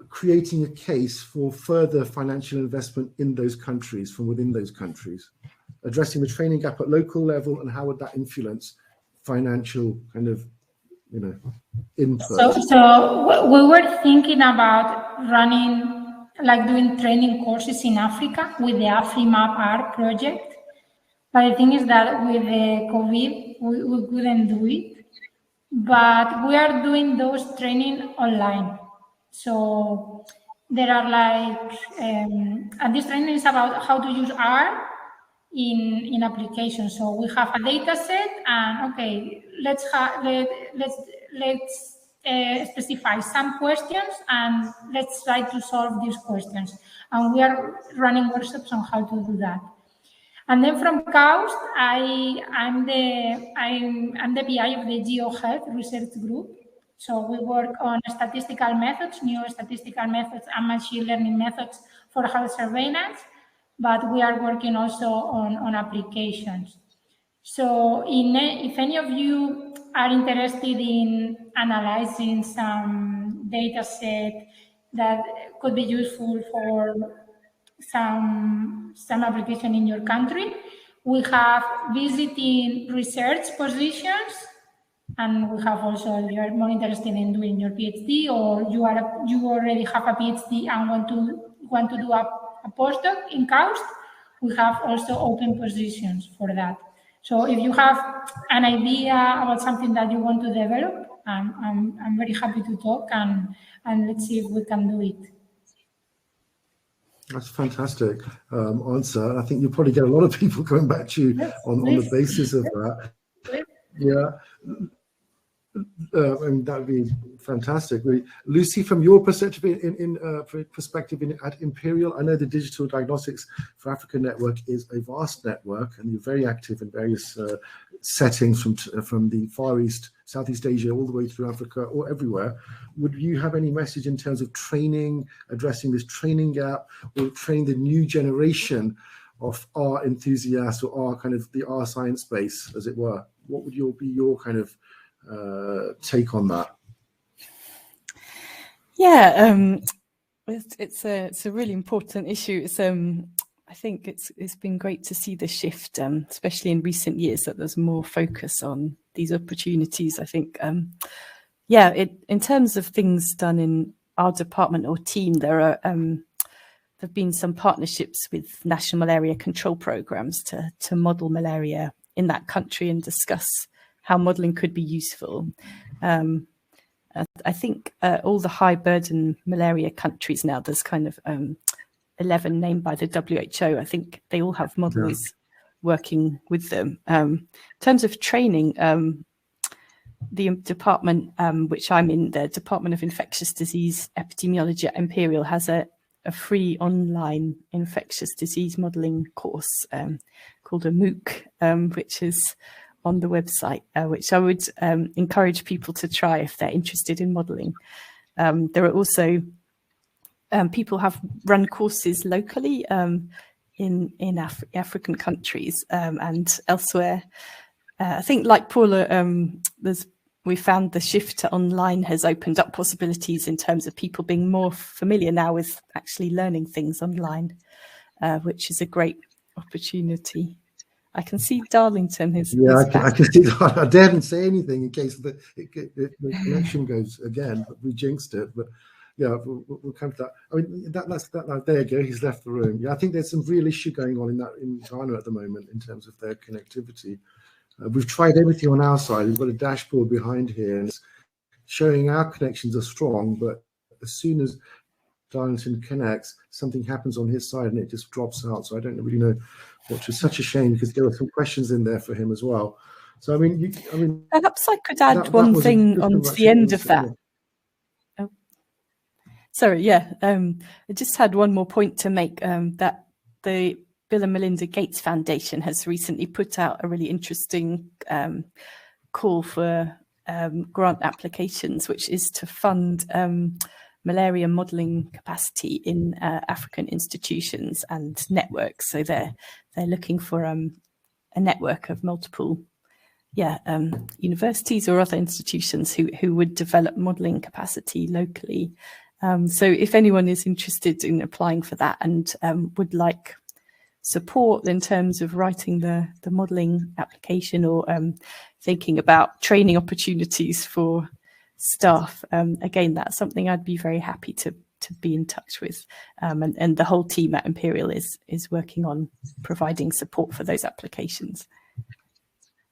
creating a case for further financial investment in those countries, from within those countries, addressing the training gap at local level, and how would that influence financial kind of, input? So we were thinking about doing training courses in Africa with the AfriMap-R project. But the thing is that with the COVID, we couldn't do it. But we are doing those training online. So there are and this training is about how to use R in applications. So we have a data set, and okay, let's specify some questions, and let's try to solve these questions. And we are running workshops on how to do that. And then from CAUST, I'm the PI of the GeoHealth research group. So we work on statistical methods, new statistical methods, and machine learning methods for health surveillance. But we are working also on applications. So if any of you are interested in analyzing some data set that could be useful for some application in your country, we have visiting research positions, and we have also, if you are more interested in doing your PhD, or you already have a PhD and want to do a postdoc in CAUST, we have also open positions for that. So if you have an idea about something that you want to develop, I'm very happy to talk, and let's see if we can do it. That's a fantastic answer. I think you'll probably get a lot of people coming back to you on the basis of that. Yeah. And that would be fantastic. Lucy, from your perspective at Imperial, I know the Digital Diagnostics for Africa network is a vast network, and you're very active in various settings from the Far East, Southeast Asia, all the way through Africa, or everywhere. Would you have any message in terms of training, addressing this training gap, or train the new generation of R enthusiasts, or R kind of the R science space, as it were? What would be your kind of take on that? Yeah, it's a really important issue. It's I think it's been great to see the shift, especially in recent years, that there's more focus on these opportunities. I think, in terms of things done in our department or team, there've been some partnerships with national malaria control programs to model malaria in that country and discuss how modelling could be useful. I think all the high burden malaria countries now, there's kind of 11 named by the WHO. I think they all have models working with them. In terms of training, the department which I'm in, the Department of Infectious Disease Epidemiology at Imperial, has a free online infectious disease modelling course called a MOOC, which is on the website, which I would encourage people to try if they're interested in modelling. There are also people have run courses locally in African countries and elsewhere. I think, like Paula, we found the shift to online has opened up possibilities in terms of people being more familiar now with actually learning things online, which is a great opportunity. I can see Darlington is I can see that. I daren't say anything in case the connection goes again, but we jinxed it. But yeah, we'll come to that. I mean, that's that. There you go. He's left the room. Yeah, I think there's some real issue going on in Ghana at the moment in terms of their connectivity. We've tried everything on our side. We've got a dashboard behind here, and it's showing our connections are strong. But as soon as Darlington connects, something happens on his side, and it just drops out. So I don't really know, which is such a shame, because there were some questions in there for him as well. So I mean, perhaps I could add one thing on the end of that. Oh, sorry, yeah. I just had one more point to make. That the Bill and Melinda Gates Foundation has recently put out a really interesting call for grant applications, which is to fund malaria modelling capacity in African institutions and networks. So they're looking for a network of multiple universities or other institutions who would develop modelling capacity locally. So if anyone is interested in applying for that and would like support in terms of writing the modelling application or thinking about training opportunities for staff, again, that's something I'd be very happy to be in touch with. And the whole team at Imperial is working on providing support for those applications.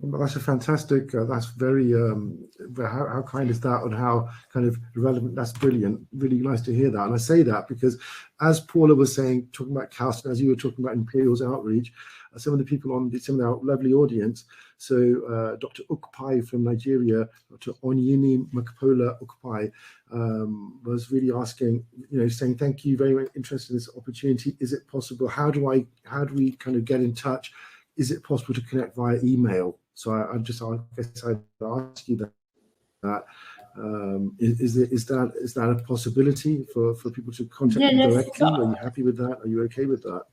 Well, that's a fantastic, that's very, how kind is that and how kind of relevant, that's brilliant. Really nice to hear that. And I say that because as Paula was saying, talking about CAST, as you were talking about Imperial's outreach, some of the people on some of our lovely audience, so Dr. Ukpai from Nigeria, Dr. Onyini Makpola Ukpai, was really asking, saying, thank you, very much interested in this opportunity. Is it possible? How do we kind of get in touch? Is it possible to connect via email? So I guess I'd ask you that. Is that a possibility for people to contact you directly? So, are you happy with that? Are you okay with that?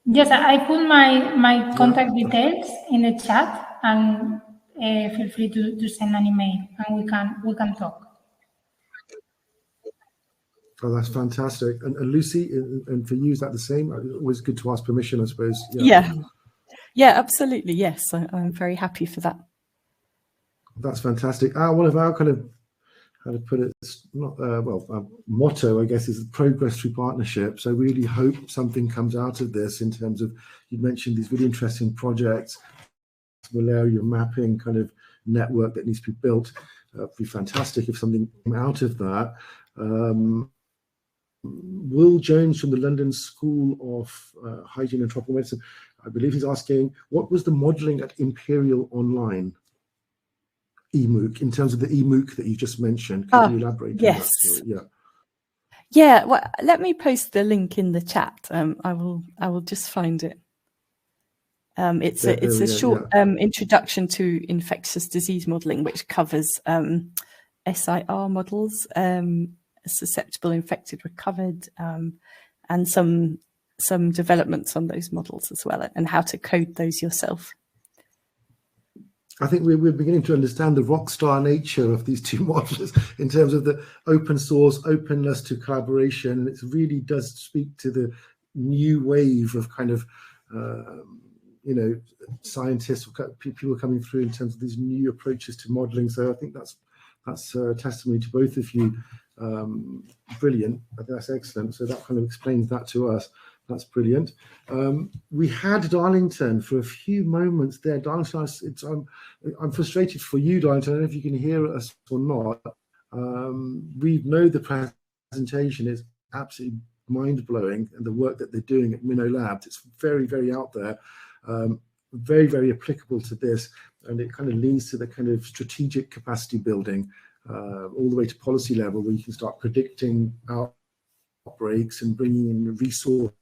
Yes, I put my contact details in the chat, and feel free to send an email, and we can talk. Oh, that's fantastic. And Lucy, and for you, is that the same? Always good to ask permission, I suppose. Yeah, absolutely. Yes, I'm very happy for that. That's fantastic. One of our kind of, how to put it, not our motto, I guess, is progress through partnership. So I really hope something comes out of this in terms of, you mentioned these really interesting projects, malaria mapping kind of network that needs to be built. It'd be fantastic if something came out of that. Will Jones from the London School of Hygiene and Tropical Medicine, I believe he's asking, what was the modelling at Imperial Online? EMOOC, in terms of the EMOOC that you just mentioned, can you elaborate? Yes. On that? Yeah. Well, let me post the link in the chat. I will just find it. It's a short introduction to infectious disease modelling, which covers SIR models, susceptible, infected, recovered, and some developments on those models as well, and how to code those yourself. I think we're beginning to understand the rock star nature of these two models in terms of the open source, openness to collaboration. It really does speak to the new wave of kind of, scientists, people coming through in terms of these new approaches to modeling. So I think that's a testimony to both of you. Brilliant. I think that's excellent. So that kind of explains that to us. That's brilliant. We had Darlington for a few moments there. Darlington, I'm frustrated for you, Darlington. I don't know if you can hear us or not. We know the presentation is absolutely mind-blowing, and the work that they're doing at minoLabs, it's very, very out there, very, very applicable to this, and it kind of leads to the kind of strategic capacity building all the way to policy level, where you can start predicting outbreaks and bringing in resources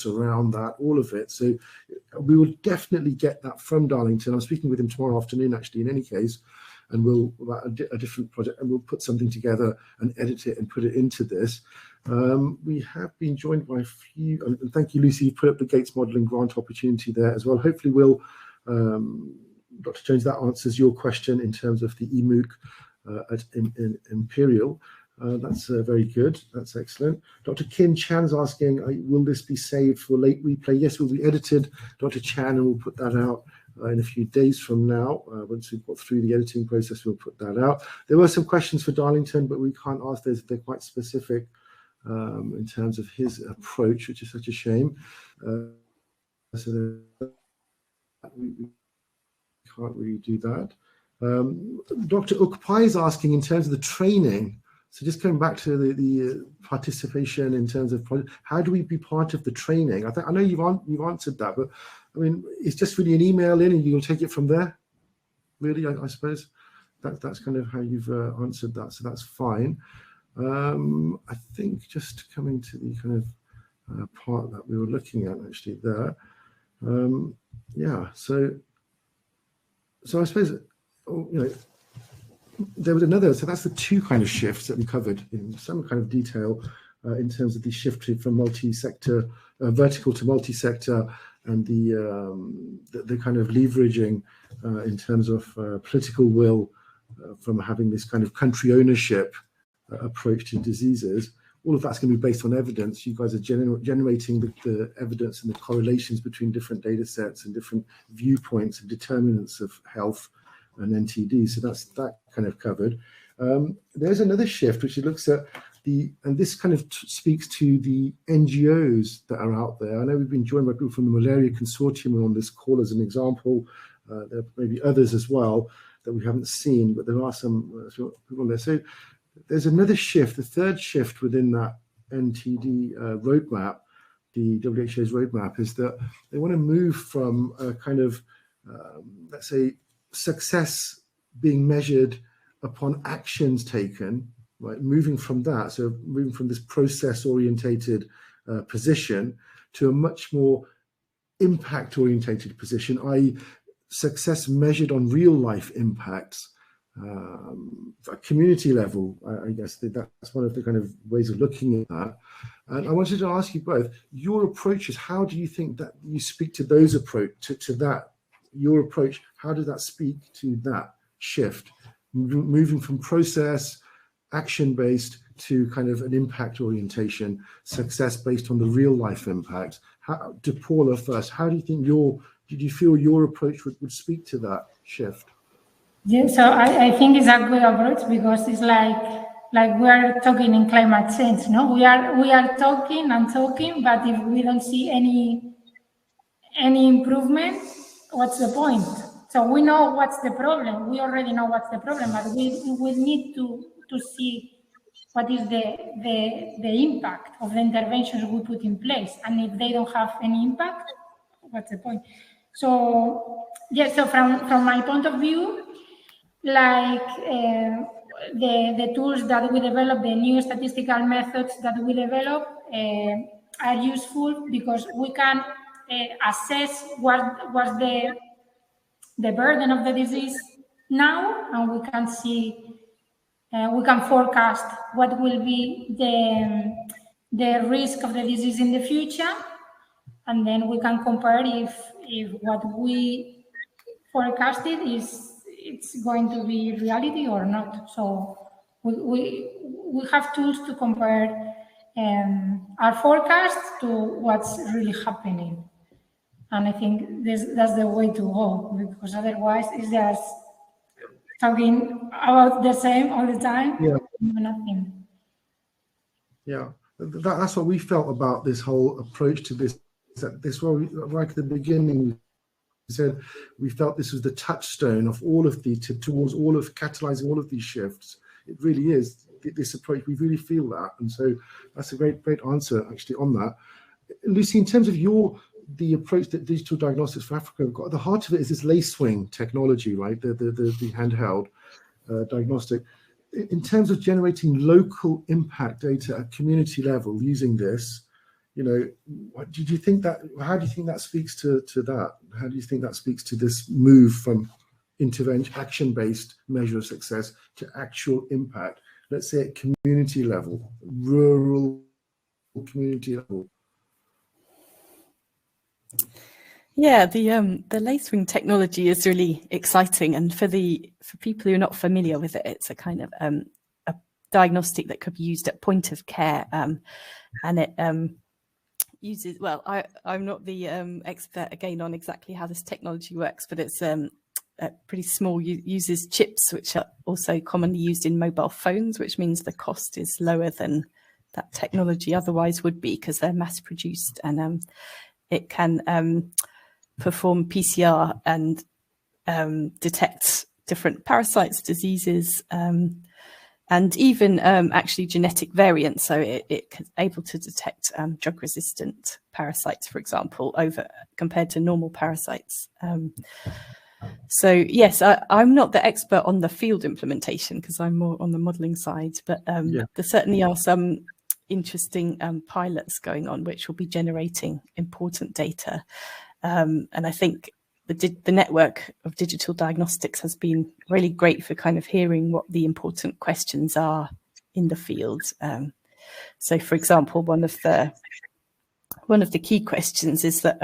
around that, all of it. So we will definitely get that from Darlington. I'm speaking with him tomorrow afternoon, actually, in any case, and we'll about a different project, and we'll put something together and edit it and put it into this. We have been joined by a few, and thank you, Lucy, you put up the Gates modelling grant opportunity there as well. Hopefully we'll, Dr. Jones, that answers your question in terms of the EMOOC at Imperial. That's very good. That's excellent. Dr. Kin Chan's asking, will this be saved for late replay? Yes, it will be edited, Dr. Chan, and we'll put that out in a few days from now. Once we've got through the editing process, we'll put that out. There were some questions for Darlington, but we can't ask those if they're quite specific in terms of his approach, which is such a shame. So we can't really do that. Dr. Ukpai is asking in terms of the training. So just coming back to the participation in terms of how do we be part of the training? I know you've answered that, but I mean, it's just really an email in and you'll take it from there. Really, I suppose that's kind of how you've answered that. So that's fine. I think just coming to the kind of part that we were looking at actually there. Yeah. So I suppose there was another, so that's the two kind of shifts that we covered in some kind of detail in terms of the shift from multi-sector, vertical to multi-sector, and the kind of leveraging in terms of political will from having this kind of country ownership approach to diseases. All of that's going to be based on evidence. You guys are generating the evidence and the correlations between different data sets and different viewpoints and determinants of health and NTDs. So that's that kind of covered. There's another shift which looks at and this kind of speaks to the NGOs that are out there. I know we've been joined by people from the Malaria Consortium on this call as an example. There may be others as well that we haven't seen, but there are some people there. So there's another shift, the third shift within that NTD roadmap, the WHO's roadmap, is that they want to move from a kind of, let's say, success being measured upon actions taken, right? Moving from that, so moving from this process-orientated position to a much more impact-orientated position, i.e., success measured on real-life impacts. At community level, I guess that's one of the kind of ways of looking at that. And I wanted to ask you both, your approaches, how do you think that you speak to those approach, to that, your approach, how does that speak to that shift, moving from process, action-based to kind of an impact orientation, success based on the real life impact? To Paula first, how do you think did you feel your approach would speak to that shift? Yeah, so I think it's a good approach because it's like we are talking in climate change, no? We are talking and talking, but if we don't see any improvement, what's the point? So we know what's the problem. We already know what's the problem, but we need to see what is the impact of the interventions we put in place. And if they don't have any impact, what's the point? So yeah, so from my point of view, like the tools that we develop, the new statistical methods that we develop are useful because we can assess what's the burden of the disease now, and we can see, we can forecast what will be the risk of the disease in the future, and then we can compare if what we forecasted it's going to be reality or not. So we have tools to compare our forecast to what's really happening. And I think that's the way to go, because otherwise it's just talking about the same all the time, nothing. Yeah, that's what we felt about this whole approach to this. This was right at the beginning. We said we felt this was the touchstone of all of towards all of catalyzing all of these shifts. It really is this approach. We really feel that, and so that's a great answer actually on that. Lucy, in terms of the approach that Digital Diagnostics for Africa have got, at the heart of it is this lacewing technology, right? The handheld diagnostic. In terms of generating local impact data at community level using this, you know, how do you think that speaks to that? How do you think that speaks to this move from intervention, action-based measure of success to actual impact, let's say at community level, rural community level? Yeah, the lacewing technology is really exciting, and for people who are not familiar with it, it's a kind of a diagnostic that could be used at point of care, and it uses, well, I'm not the expert again on exactly how this technology works, but it's pretty small, uses chips which are also commonly used in mobile phones, which means the cost is lower than that technology otherwise would be because they're mass produced, and it can perform PCR and detect different parasites, diseases, and even actually genetic variants. So it's able to detect drug-resistant parasites, for example, compared to normal parasites. So yes, I'm not the expert on the field implementation because I'm more on the modelling side, but there certainly are some interesting pilots going on which will be generating important data. And I think the network of digital diagnostics has been really great for kind of hearing what the important questions are in the field. So, for example, one of the key questions is that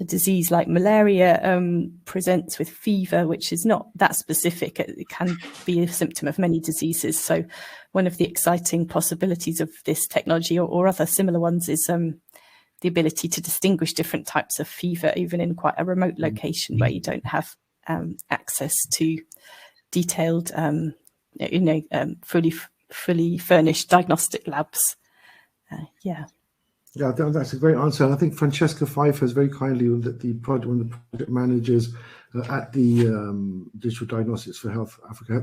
a disease like malaria presents with fever, which is not that specific. It can be a symptom of many diseases. So one of the exciting possibilities of this technology or other similar ones is the ability to distinguish different types of fever, even in quite a remote location where you don't have access to detailed, fully furnished diagnostic labs. Yeah, that's a great answer. And I think Francesca Pfeiffer has very kindly, one of the project managers at the Digital Diagnostics for Health Africa,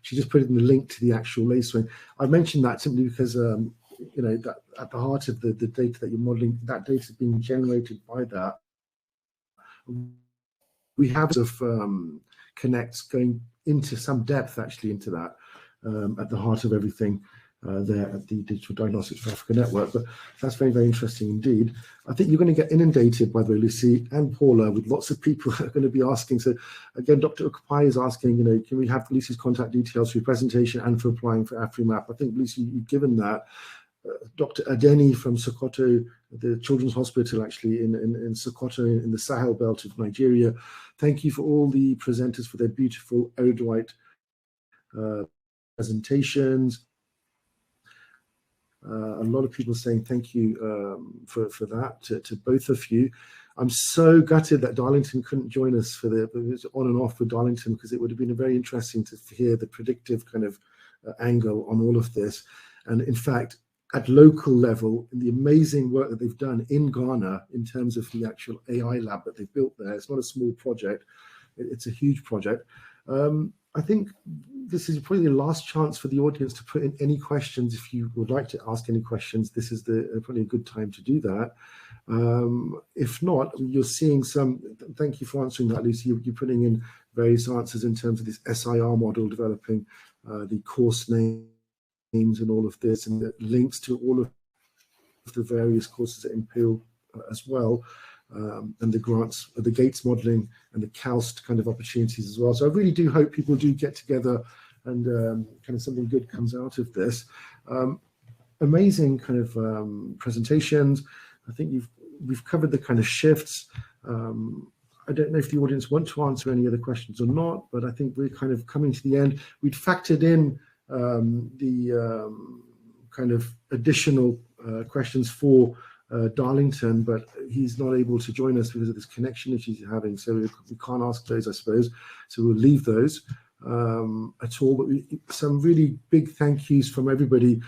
she just put in the link to the actual lacewing. I mentioned that simply because that at the heart of the data that you're modeling, that data is being generated by that. We have connects going into some depth actually into that at the heart of everything there at the Digital Diagnostics for Africa Network. But that's very, very interesting indeed. I think you're going to get inundated, by the way, Lucy and Paula, with lots of people who are going to be asking. So again, Dr. Okell is asking, can we have Lucy's contact details for your presentation and for applying for AfriMap? I think, Lucy, you've given that. Dr. Adeni from Sokoto, the Children's Hospital actually in Sokoto in the Sahel belt of Nigeria. Thank you for all the presenters for their beautiful erudite presentations. A lot of people saying thank you for that to both of you. I'm so gutted that Darlington couldn't join us for the on and off with Darlington, because it would have been very interesting to hear the predictive kind of angle on all of this. And in fact, at local level, the amazing work that they've done in Ghana in terms of the actual AI lab that they've built there. It's not a small project, it's a huge project. I think this is probably the last chance for the audience to put in any questions. If you would like to ask any questions, this is probably a good time to do that. If not, you're seeing some, thank you for answering that, Lucy. You're putting in various answers in terms of this SIR model, developing the course names and all of this, and the links to all of the various courses at Imperial as well, and the grants, the Gates modeling and the KAUST kind of opportunities as well. So I really do hope people do get together and kind of something good comes out of this. Amazing kind of presentations. I think we've covered the kind of shifts. I don't know if the audience want to answer any other questions or not, but I think we're kind of coming to the end. We'd factored in the kind of additional questions for Darlington, but he's not able to join us because of this connection issues he's having, so we can't ask those, I suppose, so we'll leave those at all. But some really big thank yous from everybody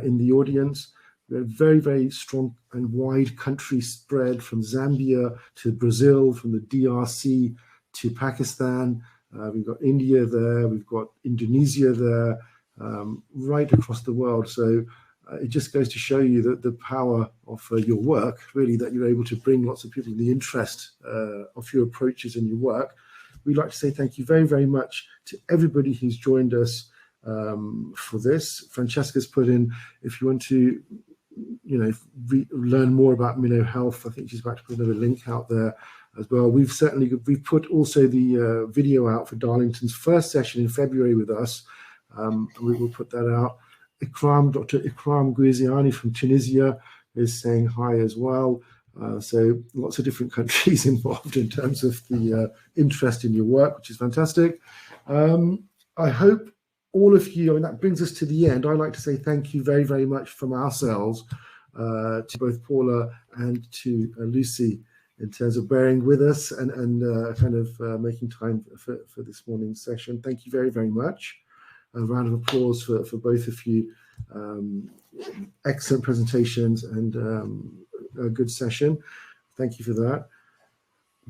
in the audience. We have very, very strong and wide country spread, from Zambia to Brazil, from the DRC to Pakistan. We've got India there, we've got Indonesia there, right across the world. So it just goes to show you that the power of your work, really, that you're able to bring lots of people in the interest of your approaches and your work. We'd like to say thank you very, very much to everybody who's joined us for this. Francesca's put in, if you want to, learn more about minoHealth, I think she's about to put another link out there as well. We've put also the video out for Darlington's first session in February with us. We will put that out. Dr. Ikram Guiziani from Tunisia is saying hi as well. So lots of different countries involved in terms of the interest in your work, which is fantastic. I hope all of you, that brings us to the end. I'd like to say thank you very, very much from ourselves to both Paula and to Lucy in terms of bearing with us and kind of making time for this morning's session. Thank you very, very much. A round of applause for both of you. Excellent presentations and a good session. Thank you for that.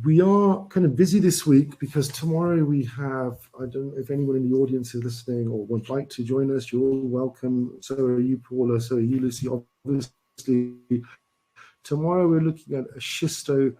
We are kind of busy this week because tomorrow we have, I don't know if anyone in the audience is listening or would like to join us. You're all welcome. So are you, Paula. So are you, Lucy. Obviously, tomorrow we're looking at a schisto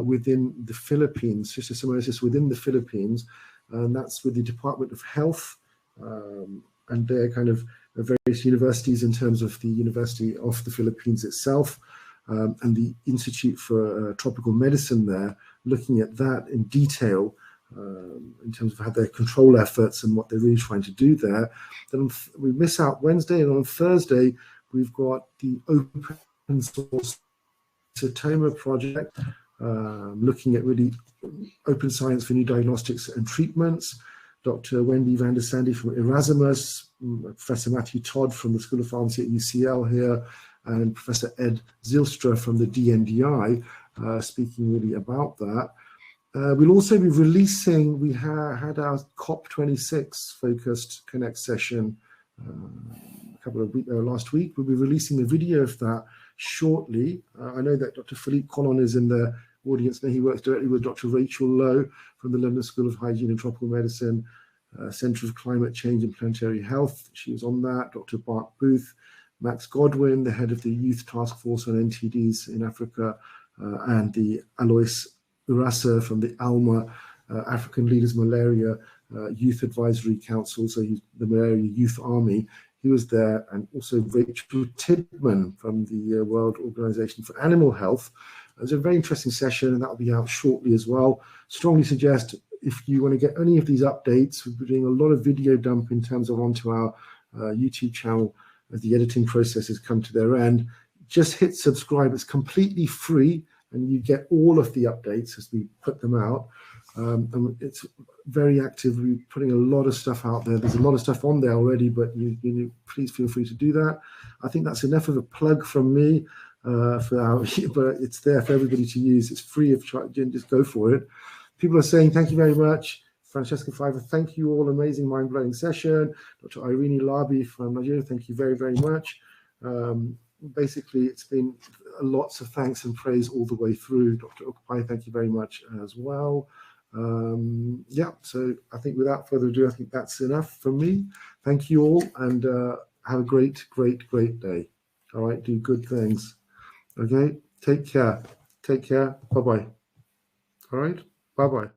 within the Philippines, schistosomosis within the Philippines, and that's with the Department of Health. And they're kind of various universities in terms of the University of the Philippines itself, and the Institute for Tropical Medicine there, looking at that in detail in terms of how their control efforts and what they're really trying to do there. Then we miss out Wednesday, and on Thursday we've got the open source Satoma project looking at really open science for new diagnostics and treatments. Dr. Wendy van der Sande from Erasmus, Professor Matthew Todd from the School of Pharmacy at UCL here, and Professor Ed Zylstra from the DNDi, speaking really about that. We'll also be releasing, we had our COP26 focused Connect session a couple of weeks last week. We'll be releasing the video of that shortly. I know that Dr. Philippe Collin is in the audience now. He works directly with Dr. Rachel Lowe from the London School of Hygiene and Tropical Medicine, Centre of Climate Change and Planetary Health. She was on that. Dr. Bart Booth, Max Godwin, the head of the Youth Task Force on NTDs in Africa, and the Alois Urasa from the ALMA, African Leaders Malaria Youth Advisory Council, so the Malaria Youth Army. He was there, and also Rachel Tidman from the World Organization for Animal Health. It was a very interesting session, and that'll be out shortly as well. Strongly suggest, if you want to get any of these updates, we're doing a lot of video dump in terms of onto our YouTube channel as the editing processes come to their end. Just hit subscribe. It's completely free, and you get all of the updates as we put them out. And it's very active. We're putting a lot of stuff out there. There's a lot of stuff on there already, but you please feel free to do that. I think that's enough of a plug from me but it's there for everybody to use. It's free of charge. Just go for it. People are saying thank you very much. Francesca Fiver, thank you all. Amazing, mind-blowing session. Dr. Irene Labi from Nigeria, thank you very, very much. Basically, it's been lots of thanks and praise all the way through. Dr. Okupai, thank you very much as well. Yeah, so I think without further ado, I think that's enough from me. Thank you all, and have a great, great, great day. All right, do good things. Okay, take care. Take care. Bye-bye. All right, bye-bye.